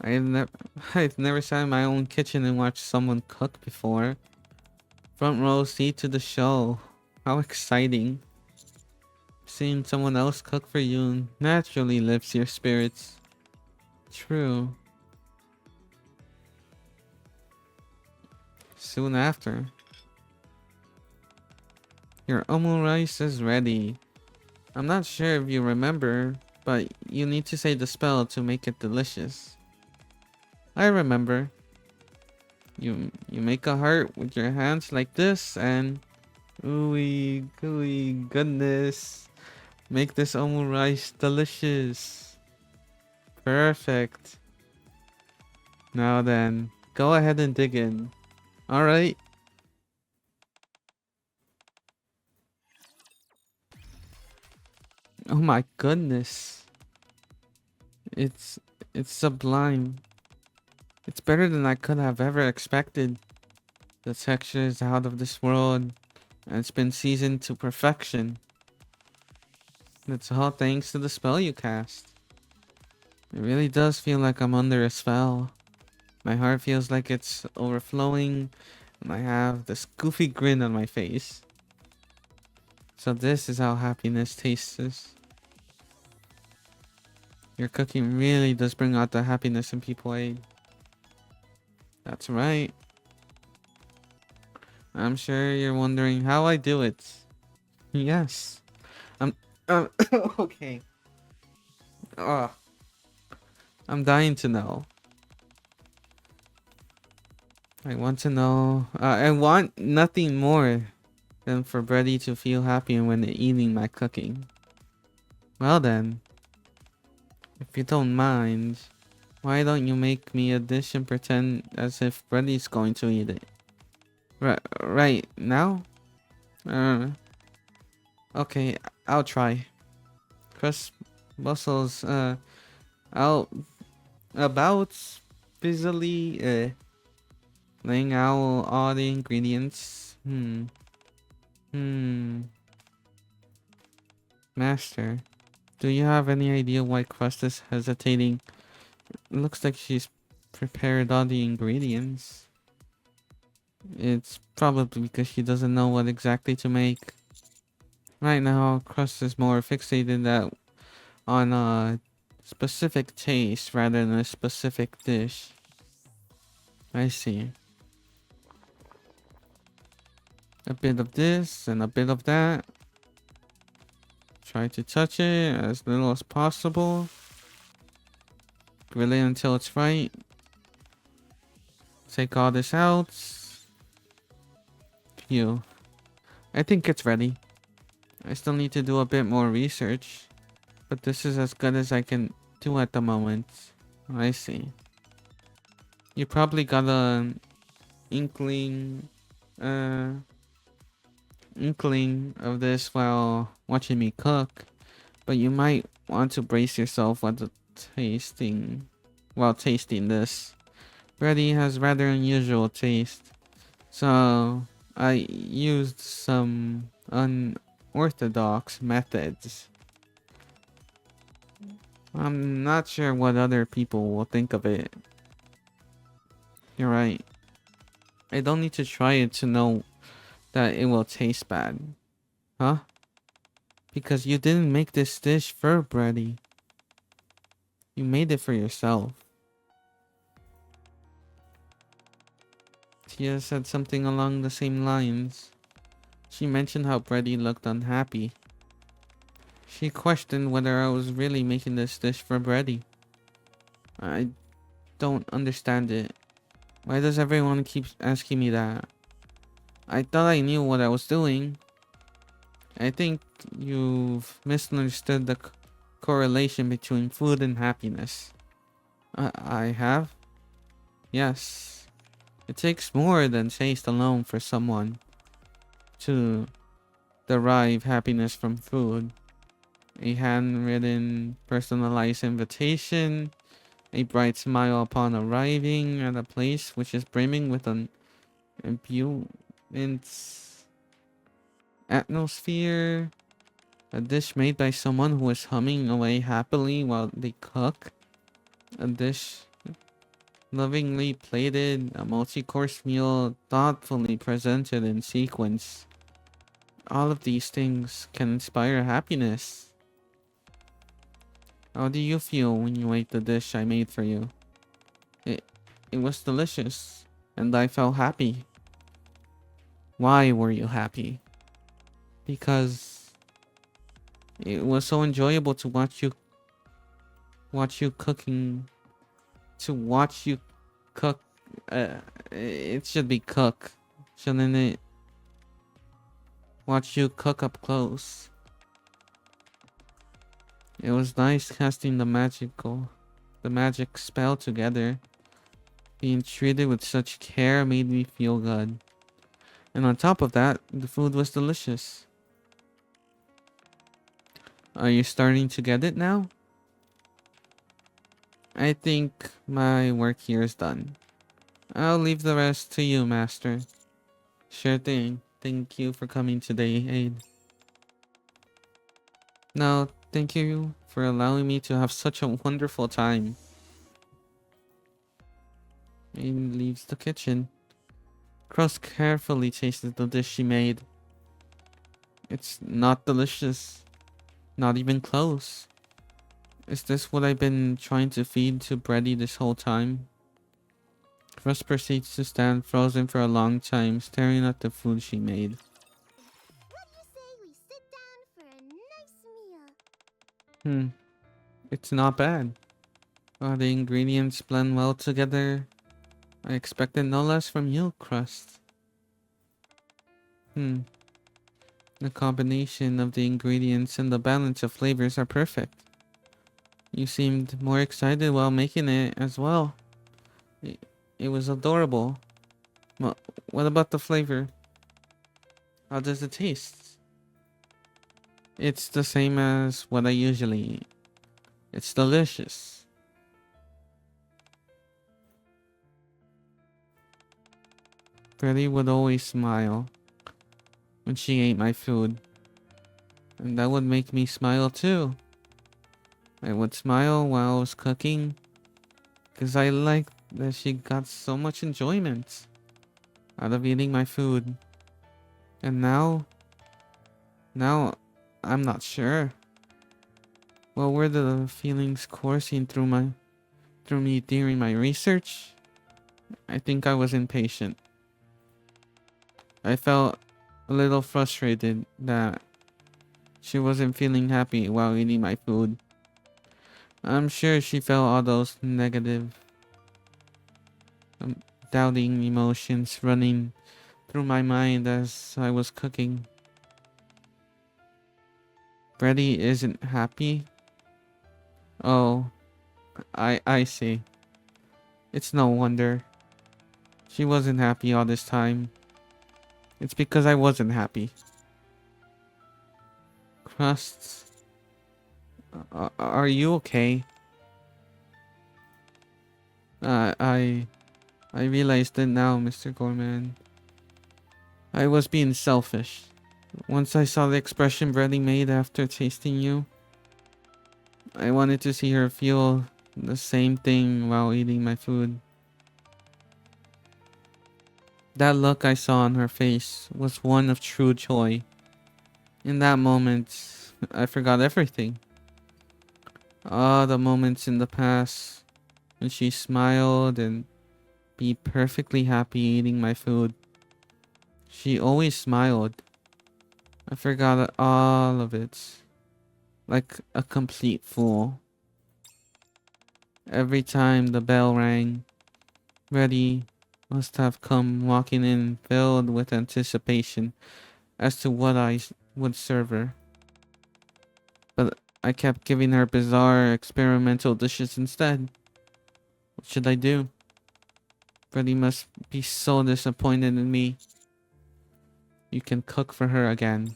Speaker 1: I've never I've never sat in my own kitchen and watched someone cook before. Front row seat to the show. How exciting. Seeing someone else cook for you naturally lifts your spirits. True. Soon after, your omu rice is ready. I'm not sure if you remember, but you need to say the spell to make it delicious. I remember. You make a heart with your hands like this and ooey gooey goodness. Make this omu rice delicious. Perfect. Now then, go ahead and dig in. Alright. Oh my goodness. It's it's sublime. It's better than I could have ever expected. The texture is out of this world and it's been seasoned to perfection. It's all thanks to the spell you cast. It really does feel like I'm under a spell. My heart feels like it's overflowing and I have this goofy grin on my face. So this is how happiness tastes. Your cooking really does bring out the happiness in people, eh? That's right. I'm sure you're wondering how I do it. Yes. I'm okay. Ugh. I'm dying to know. I want to know. I want nothing more than for Bready to feel happy when eating my cooking. Well then, if you don't mind, why don't you make me a dish and pretend as if Bready's going to eat it? Right now? Uh, okay, I'll try. Crust muscles. I'll about busily laying out all the ingredients. Hmm. Master, do you have any idea why Crust is hesitating? Looks like she's prepared all the ingredients. It's probably because she doesn't know what exactly to make. Right now, Crust is more fixated on a specific taste rather than a specific dish. I see. A bit of this and a bit of that. Try to touch it as little as possible. Grill it until it's right. Take all this out. Phew. I think it's ready. I still need to do a bit more research, but this is as good as I can do at the moment. I see. You probably got an inkling, uh, inkling of this while watching me cook, but you might want to brace yourself while tasting this. Bready has rather unusual taste, so I used some unorthodox methods. I'm not sure what other people will think of it. You're right. I don't need to try it to know that it will taste bad. Huh? Because you didn't make this dish for Bready. You made it for yourself. Tia said something along the same lines. She mentioned how Bready looked unhappy. She questioned whether I was really making this dish for Bready. I don't understand it. Why does everyone keep asking me that? I thought I knew what I was doing. I think you've misunderstood the correlation between food and happiness. I have? Yes. It takes more than taste alone for someone to derive happiness from food. A handwritten, personalized invitation, a bright smile upon arriving at a place which is brimming with an imbuence atmosphere, a dish made by someone who is humming away happily while they cook, a dish lovingly plated, a multi-course meal thoughtfully presented in sequence. All of these things can inspire happiness. How do you feel when you ate the dish I made for you? It, it was delicious, and I felt happy. Why were you happy? Because it was so enjoyable to watch you cooking, to watch you cook. It should be cook, shouldn't it? Watch you cook up close. It was nice casting the magic spell together. Being treated with such care made me feel good. And on top of that, the food was delicious. Are you starting to get it now? I think my work here is done. I'll leave the rest to you, Master. Sure thing. Thank you for coming today, Aid. No, thank you for allowing me to have such a wonderful time. Aid leaves the kitchen. Cross carefully tasted the dish she made. It's not delicious. Not even close. Is this what I've been trying to feed to Bready this whole time? Cross proceeds to stand frozen for a long time, staring at the food she made.
Speaker 2: What do you say we sit down for a nice meal?
Speaker 1: Hmm, it's not bad. The ingredients blend well together. I expected no less from you, Crust. Hmm. The combination of the ingredients and the balance of flavors are perfect. You seemed more excited while making it as well. It, it was adorable. Well, what about the flavor? How does it taste? It's the same as what I usually eat. It's delicious. Bready would always smile when she ate my food, and that would make me smile too. I would smile while I was cooking because I liked that she got so much enjoyment out of eating my food. And now I'm not sure. What were the feelings coursing through me during my research? I think I was impatient. I felt a little frustrated that she wasn't feeling happy while eating my food. I'm sure she felt all those negative, um, doubting emotions running through my mind as I was cooking. Bready isn't happy? Oh, I see. It's no wonder. She wasn't happy all this time. It's because I wasn't happy. Crusts, are you okay? Uh, I I realized it now, Mr. Gorman. I was being selfish. Once I saw the expression Bready made after tasting you, I wanted to see her feel the same thing while eating my food. That look I saw on her face was one of true joy. In that moment, I forgot everything. All the moments in the past when she smiled and be perfectly happy eating my food. She always smiled. I forgot all of it. Like a complete fool. Every time the bell rang, Reddy must have come walking in filled with anticipation as to what would serve her. But I kept giving her bizarre experimental dishes instead. What should I do? Reddy must be so disappointed in me. You can cook for her again.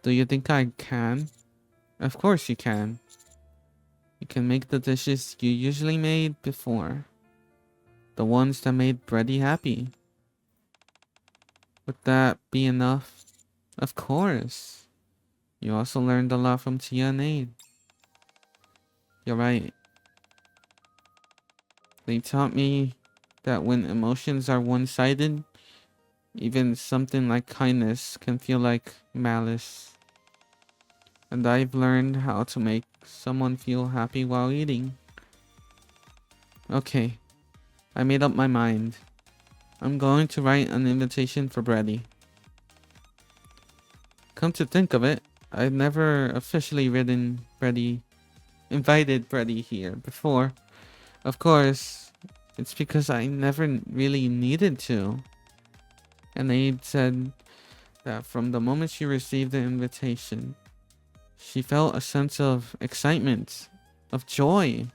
Speaker 1: Do you think I can? Of course you can. You can make the dishes you usually made before. The ones that made Bready happy. Would that be enough? Of course. You also learned a lot from Tia and Aid. You're right. They taught me that when emotions are one-sided, even something like kindness can feel like malice. And I've learned how to make someone feel happy while eating. Okay, I made up my mind. I'm going to write an invitation for Bready. Come to think of it, I've never officially invited Bready here before. Of course, it's because I never really needed to. And Aid said that from the moment she received the invitation, she felt a sense of excitement, of joy.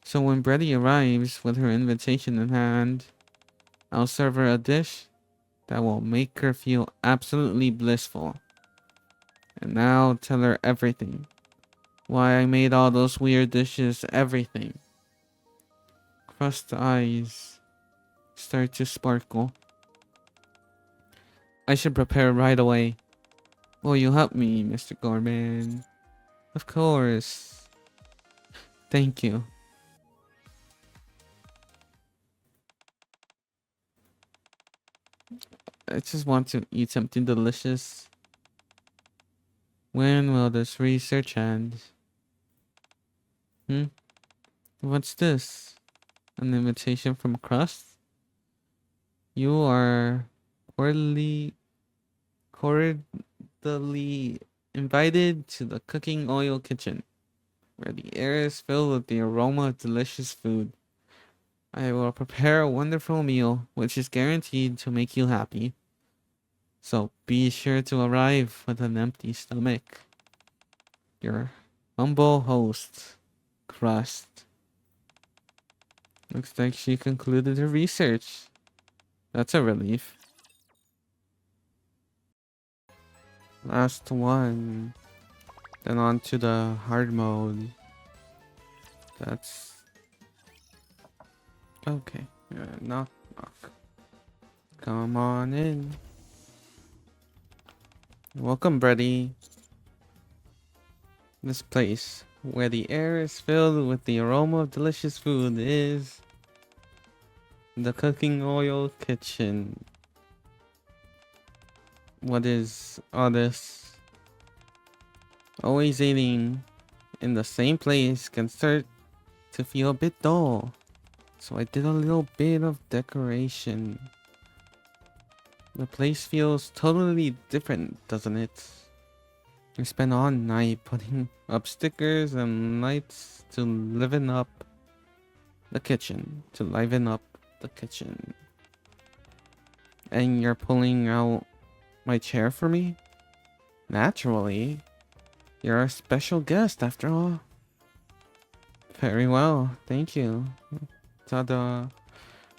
Speaker 1: So when Bready arrives with her invitation in hand, I'll serve her a dish that will make her feel absolutely blissful. And now tell her everything. Why I made all those weird dishes, everything. Crust eyes start to sparkle. I should prepare right away. Will you help me, Mr. Gorman? Of course. Thank you. I just want to eat something delicious. When will this research end? Hmm? What's this? An invitation from Crust? You are cordially, cordially invited to the cooking oil kitchen, where the air is filled with the aroma of delicious food. I will prepare a wonderful meal which is guaranteed to make you happy. So be sure to arrive with an empty stomach. Your humble host, Crust. Looks like she concluded her research. That's a relief. Last one. Then on to the hard mode. That's okay. Knock, knock. Come on in. Welcome, Bready. This place, where the air is filled with the aroma of delicious food, is the cooking oil kitchen. What is all this? Always eating in the same place can start to feel a bit dull. So I did a little bit of decoration. The place feels totally different, doesn't it? I spent all night putting up stickers and lights to liven up the kitchen. And you're pulling out my chair for me? Naturally. You're a special guest after all. Very well, thank you. Ta-da.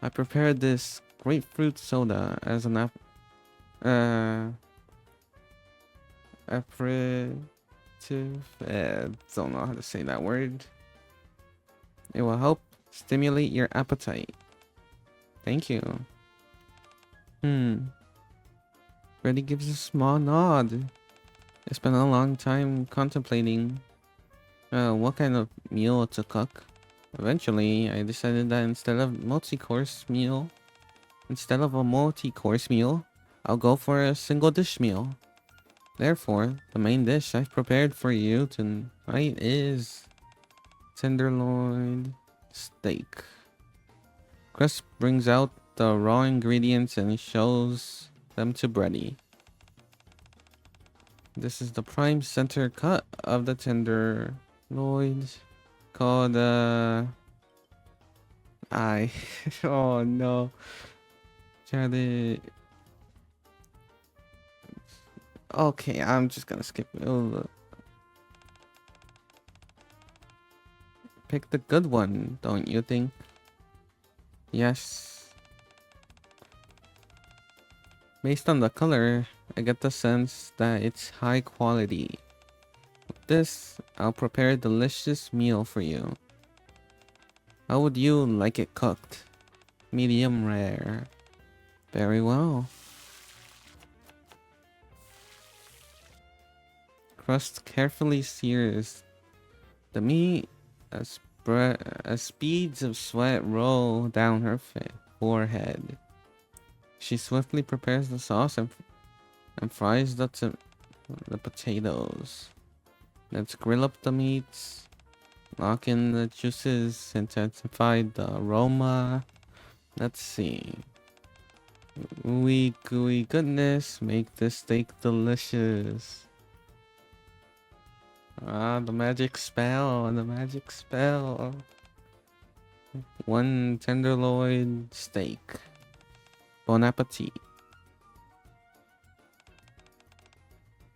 Speaker 1: I prepared this grapefruit soda as an aperitif. Don't know how to say that word. It will help stimulate your appetite. Thank you. Bready gives a small nod. I spent a long time contemplating what kind of meal to cook. Eventually, I decided that instead of a multi-course meal, I'll go for a single dish meal. Therefore, the main dish I've prepared for you tonight is tenderloin steak. Chris brings out the raw ingredients and shows them to Bready. This is the prime center cut of the tenderloin called oh no. Charlie. Okay, I'm just gonna skip it. Oh, pick the good one, don't you think? Yes. Based on the color, I get the sense that it's high quality. With this, I'll prepare a delicious meal for you. How would you like it cooked? Medium rare. Very well. Crust carefully sears the meat as beads of sweat roll down her forehead. She swiftly prepares the sauce and fries the potatoes. Let's grill up the meats, lock in the juices, intensify the aroma. Let's see. Ooey gooey goodness, make this steak delicious. Ah, the magic spell. One tenderloin steak. Bon appetit.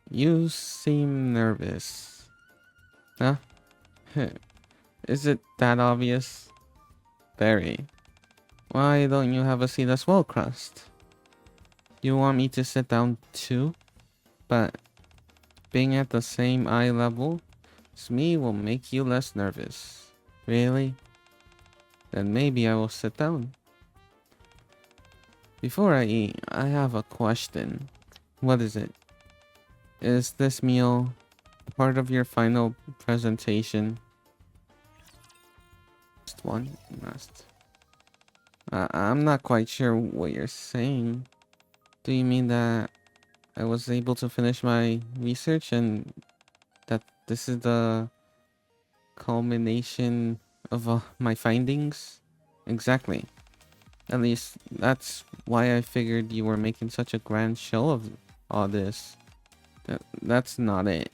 Speaker 1: You seem nervous. Huh? Is it that obvious? Very. Why don't you have a seat as well, Crust? You want me to sit down too? But being at the same eye level as me will make you less nervous. Really? Then maybe I will sit down. Before I eat, I have a question. What is it? Is this meal part of your final presentation? Last one? Last. I'm not quite sure what you're saying. Do you mean that I was able to finish my research and that this is the culmination of my findings? Exactly. At least that's why I figured you were making such a grand show of all this. That's not it.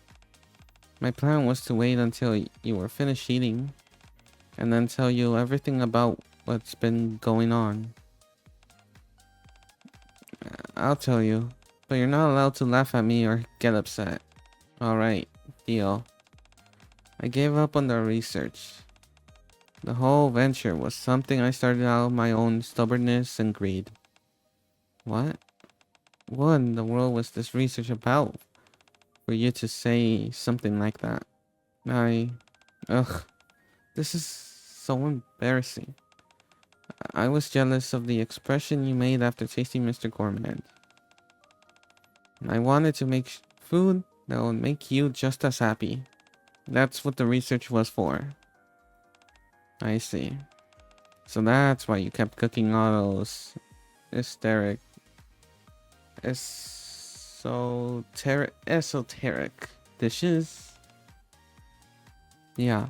Speaker 1: My plan was to wait until you were finished eating and then tell you everything about what's been going on. I'll tell you, but you're not allowed to laugh at me or get upset. Alright, deal. I gave up on the research. The whole venture was something I started out of my own stubbornness and greed. What? What in the world was this research about for you to say something like that? Ugh, this is so embarrassing. I was jealous of the expression you made after tasting Mr. Gourmand. I wanted to make food that would make you just as happy. That's what the research was for. I see. So that's why you kept cooking all those esoteric dishes. Yeah.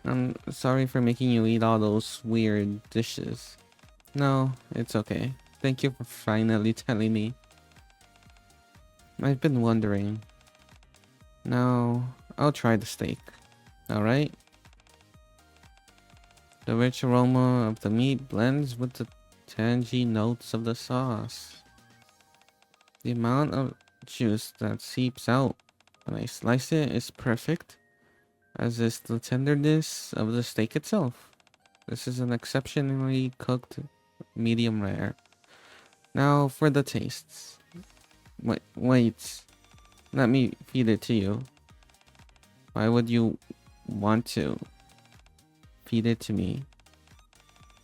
Speaker 1: I'm sorry for making you eat all those weird dishes. No, it's okay. Thank you for finally telling me. I've been wondering. Now, I'll try the steak. Alright? The rich aroma of the meat blends with the tangy notes of the sauce. The amount of juice that seeps out when I slice it is perfect, as is the tenderness of the steak itself. This is an exceptionally cooked medium rare. Now for the tastes. Wait. Let me feed it to you. Why would you want to feed it to me?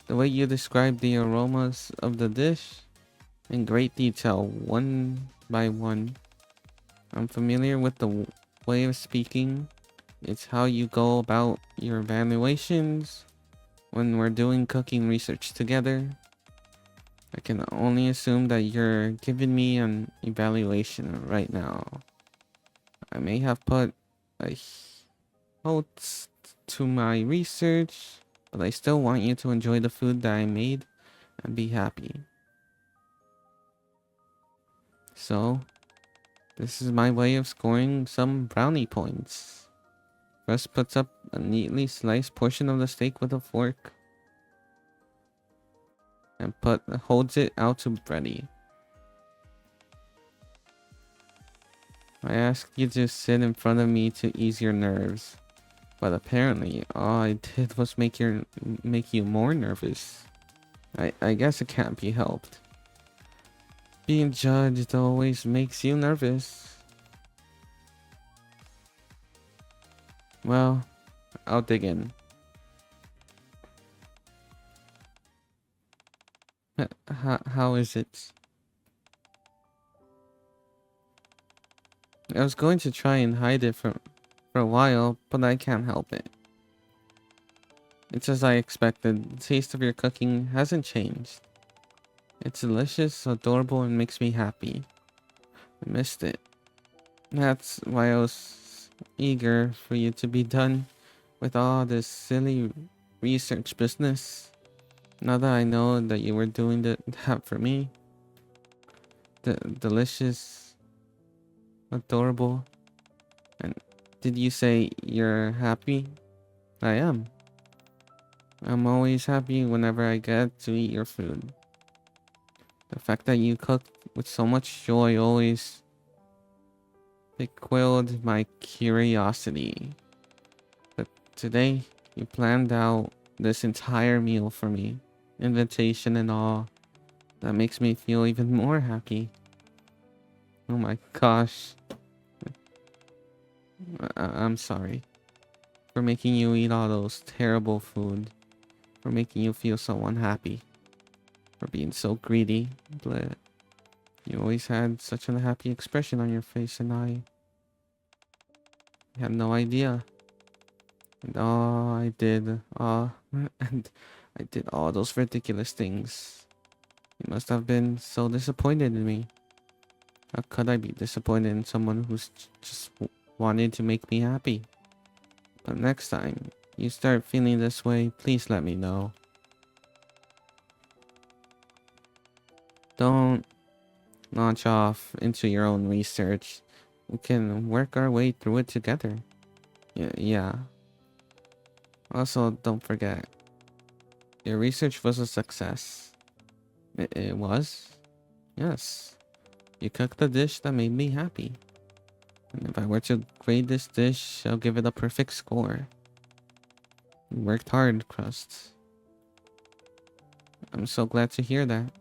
Speaker 1: The way you describe the aromas of the dish in great detail, one by one. I'm familiar with the way of speaking. It's how you go about your evaluations when we're doing cooking research together. I can only assume that you're giving me an evaluation right now. I may have put a halt to my research, but I still want you to enjoy the food that I made and be happy. So, this is my way of scoring some brownie points. Russ puts up a neatly sliced portion of the steak with a fork and holds it out to Bready. I asked you to sit in front of me to ease your nerves, but apparently all I did was make you more nervous. I guess it can't be helped. Being judged always makes you nervous. Well, I'll dig in. How is it? I was going to try and hide it for a while, but I can't help it. It's as I expected. The taste of your cooking hasn't changed. It's delicious, adorable, and makes me happy. I missed it. That's why I was eager for you to be done with all this silly research business. Now that I know that you were doing that for me. Delicious, adorable. And did you say you're happy? I am. I'm always happy whenever I get to eat your food. The fact that you cook with so much joy always piqued my curiosity. But today, you planned out this entire meal for me, invitation and all. That makes me feel even more happy. Oh my gosh. I'm sorry for making you eat all those terrible food, for making you feel so unhappy, for being so greedy. But you always had such a happy expression on your face, and I had no idea. And and I did all those ridiculous things. You must have been so disappointed in me. How could I be disappointed in someone who's just wanted to make me happy? But next time you start feeling this way, please let me know. Don't launch off into your own research. We can work our way through it together. Yeah. Also, don't forget, Your research was a success. It was? Yes. You cooked a dish that made me happy. And if I were to grade this dish, I'll give it a perfect score. You worked hard, Crust. I'm so glad to hear that.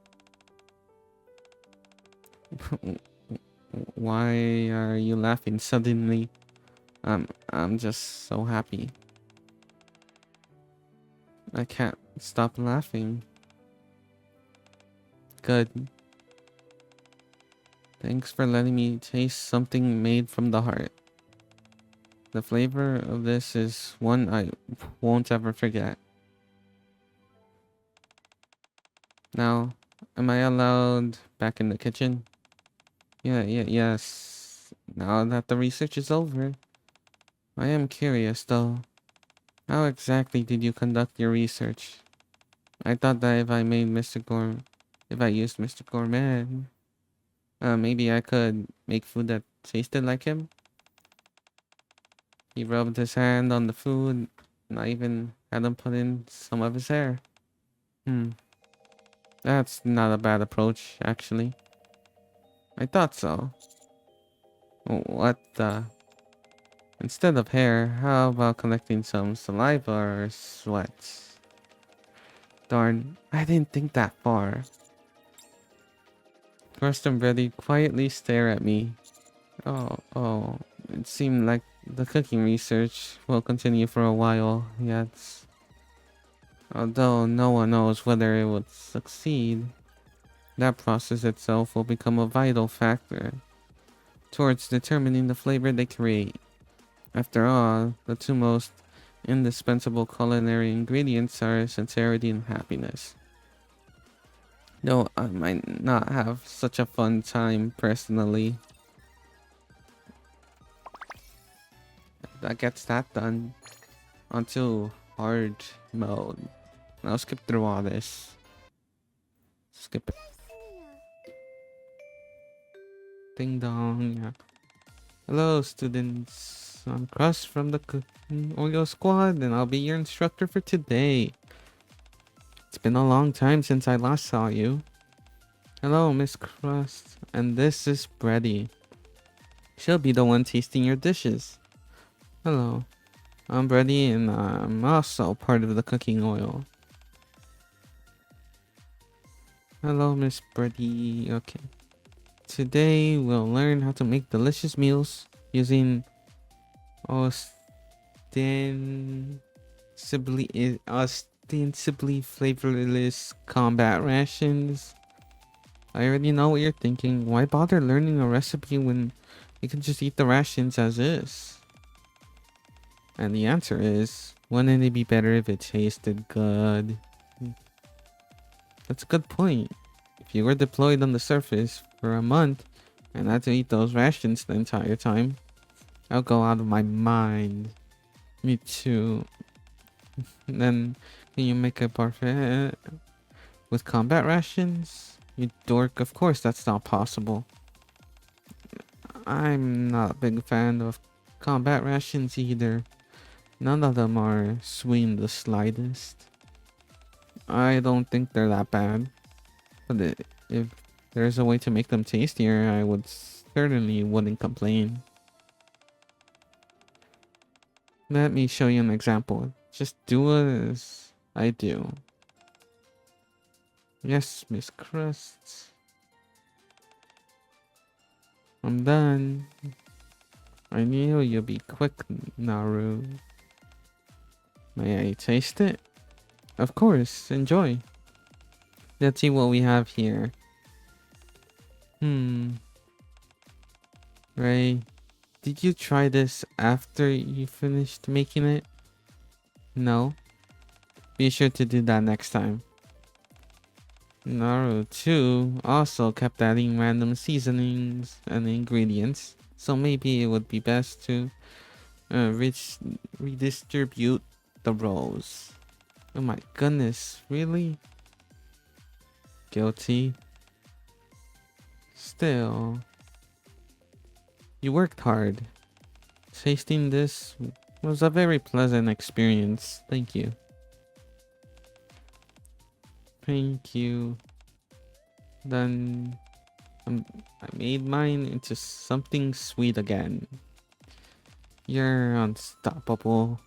Speaker 1: Why are you laughing suddenly? I'm just so happy. I can't stop laughing. Good. Thanks for letting me taste something made from the heart. The flavor of this is one I won't ever forget. Now, am I allowed back in the kitchen? Yes. Now that the research is over, I am curious though. How exactly did you conduct your research? I thought that if I used Mr. Gourmet, maybe I could make food that tasted like him. He rubbed his hand on the food, and I even had him put in some of his hair. Hmm, that's not a bad approach, actually. I thought so. What the? Instead of hair, how about collecting some saliva or sweat? Darn, I didn't think that far. Crust and Bready quietly stare at me. Oh, it seemed like the cooking research will continue for a while, yet, although no one knows whether it would succeed, that process itself will become a vital factor towards determining the flavor they create. After all, the two most indispensable culinary ingredients are sincerity and happiness. Though I might not have such a fun time personally, that gets that done. Onto hard mode. I'll skip through all this. Skip it. Ding dong. Yeah. Hello, students. I'm Crust from the Cooking Oil Squad, and I'll be your instructor for today. It's been a long time since I last saw you. Hello, Miss Crust, and this is Bready. She'll be the one tasting your dishes. Hello, I'm Bready, and I'm also part of the cooking oil. Hello, Miss Bready. Okay. Today we'll learn how to make delicious meals using ostensibly flavorless combat rations. I already know what you're thinking. Why bother learning a recipe when you can just eat the rations as is? And the answer is, wouldn't it be better if it tasted good? That's a good point. If you were deployed on the surface for a month and had to eat those rations the entire time, I'll go out of my mind. Me too. Then, can you make a parfait with combat rations? You dork, of course that's not possible. I'm not a big fan of combat rations either. None of them are sweet in the slightest. I don't think they're that bad. But if there's a way to make them tastier, I would certainly wouldn't complain. Let me show you an example. Just do as I do. Yes, Miss Crust. I'm done. I knew you'd be quick, Naru. May I taste it? Of course, enjoy. Let's see what we have here. Ray, did you try this after you finished making it? No? Be sure to do that next time. Naru too also kept adding random seasonings and ingredients, so maybe it would be best to redistribute the roles. Oh my goodness, really? Guilty. Still, you worked hard. Tasting this was a very pleasant experience. Thank you. Thank you. Then I made mine into something sweet again. You're unstoppable.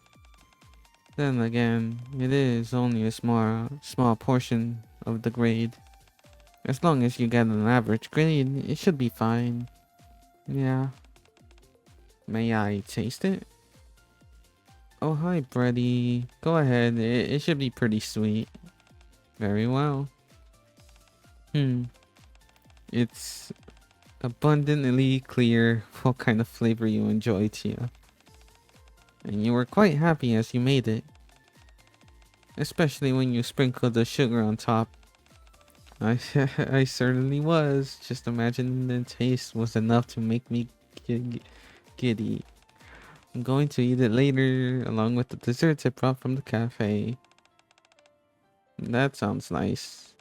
Speaker 1: Then again, it is only a small portion of the grade. As long as you get an average grade, it should be fine. Yeah. May I taste it? Oh, hi, Bready. Go ahead. It should be pretty sweet. Very well. It's abundantly clear what kind of flavor you enjoy, Tia. And you were quite happy as you made it. Especially when you sprinkled the sugar on top. I, I certainly was. Just imagining the taste was enough to make me giddy. I'm going to eat it later, along with the desserts I brought from the cafe. That sounds nice.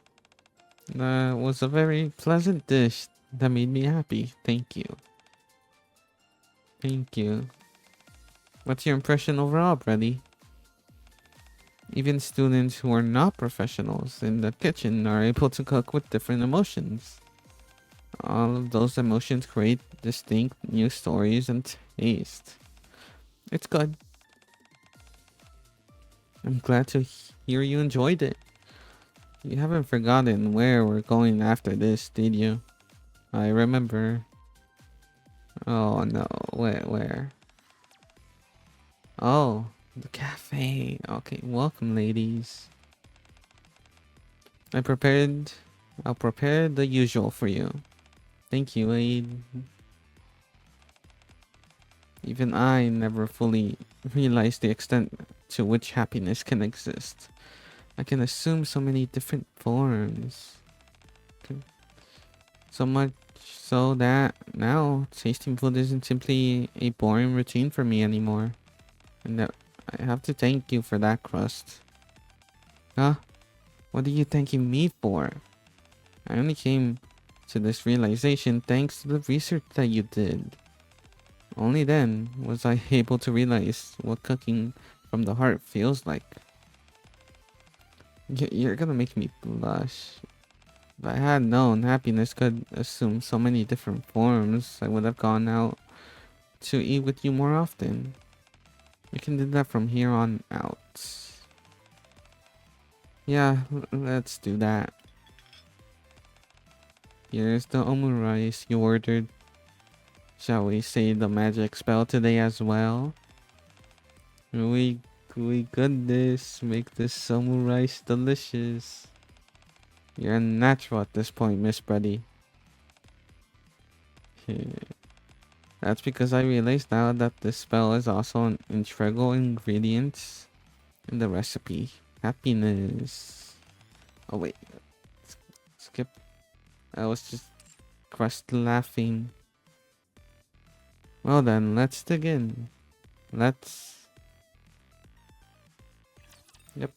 Speaker 1: That was a very pleasant dish that made me happy. Thank you. Thank you. What's your impression overall, Brady? Even students who are not professionals in the kitchen are able to cook with different emotions. All of those emotions create distinct new stories and taste. It's good. I'm glad to hear you enjoyed it. You haven't forgotten where we're going after this, did you? I remember. Oh no, where? Oh, the cafe. Okay, welcome, ladies. I'll prepare the usual for you. Thank you, Aid. Even I never fully realized the extent to which happiness can exist. I can assume so many different forms. So much so that now tasting food isn't simply a boring routine for me anymore. And that I have to thank you for that, Crust. Huh? What are you thanking me for? I only came to this realization thanks to the research that you did. Only then was I able to realize what cooking from the heart feels like. You're gonna make me blush. If I had known happiness could assume so many different forms, I would have gone out to eat with you more often. We can do that from here on out. Yeah, let's do that. Here's the omurice you ordered. Shall we say the magic spell today as well? We got this. Make this omurice delicious. You're a natural at this point, Miss Bready. That's because I realized now that this spell is also an integral ingredient in the recipe. Happiness. Oh wait, skip. I was just crushed laughing. Well then, let's dig in. Let's... Yep.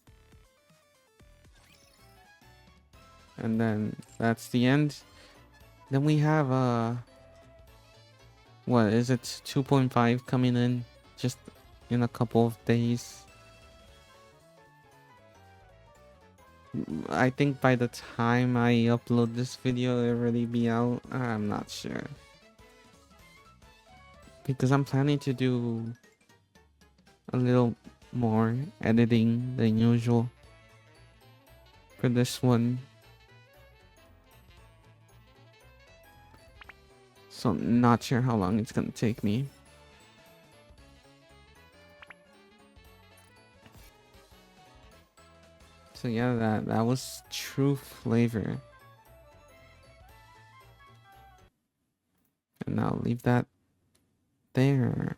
Speaker 1: And then that's the end. Then we have what is it, 2.5 coming in just in a couple of days. I think by the time I upload this video it'll already be out. I'm not sure. Because I'm planning to do a little more editing than usual for this one. So not sure how long it's gonna take me. So yeah, that was true flavor. And I'll leave that there.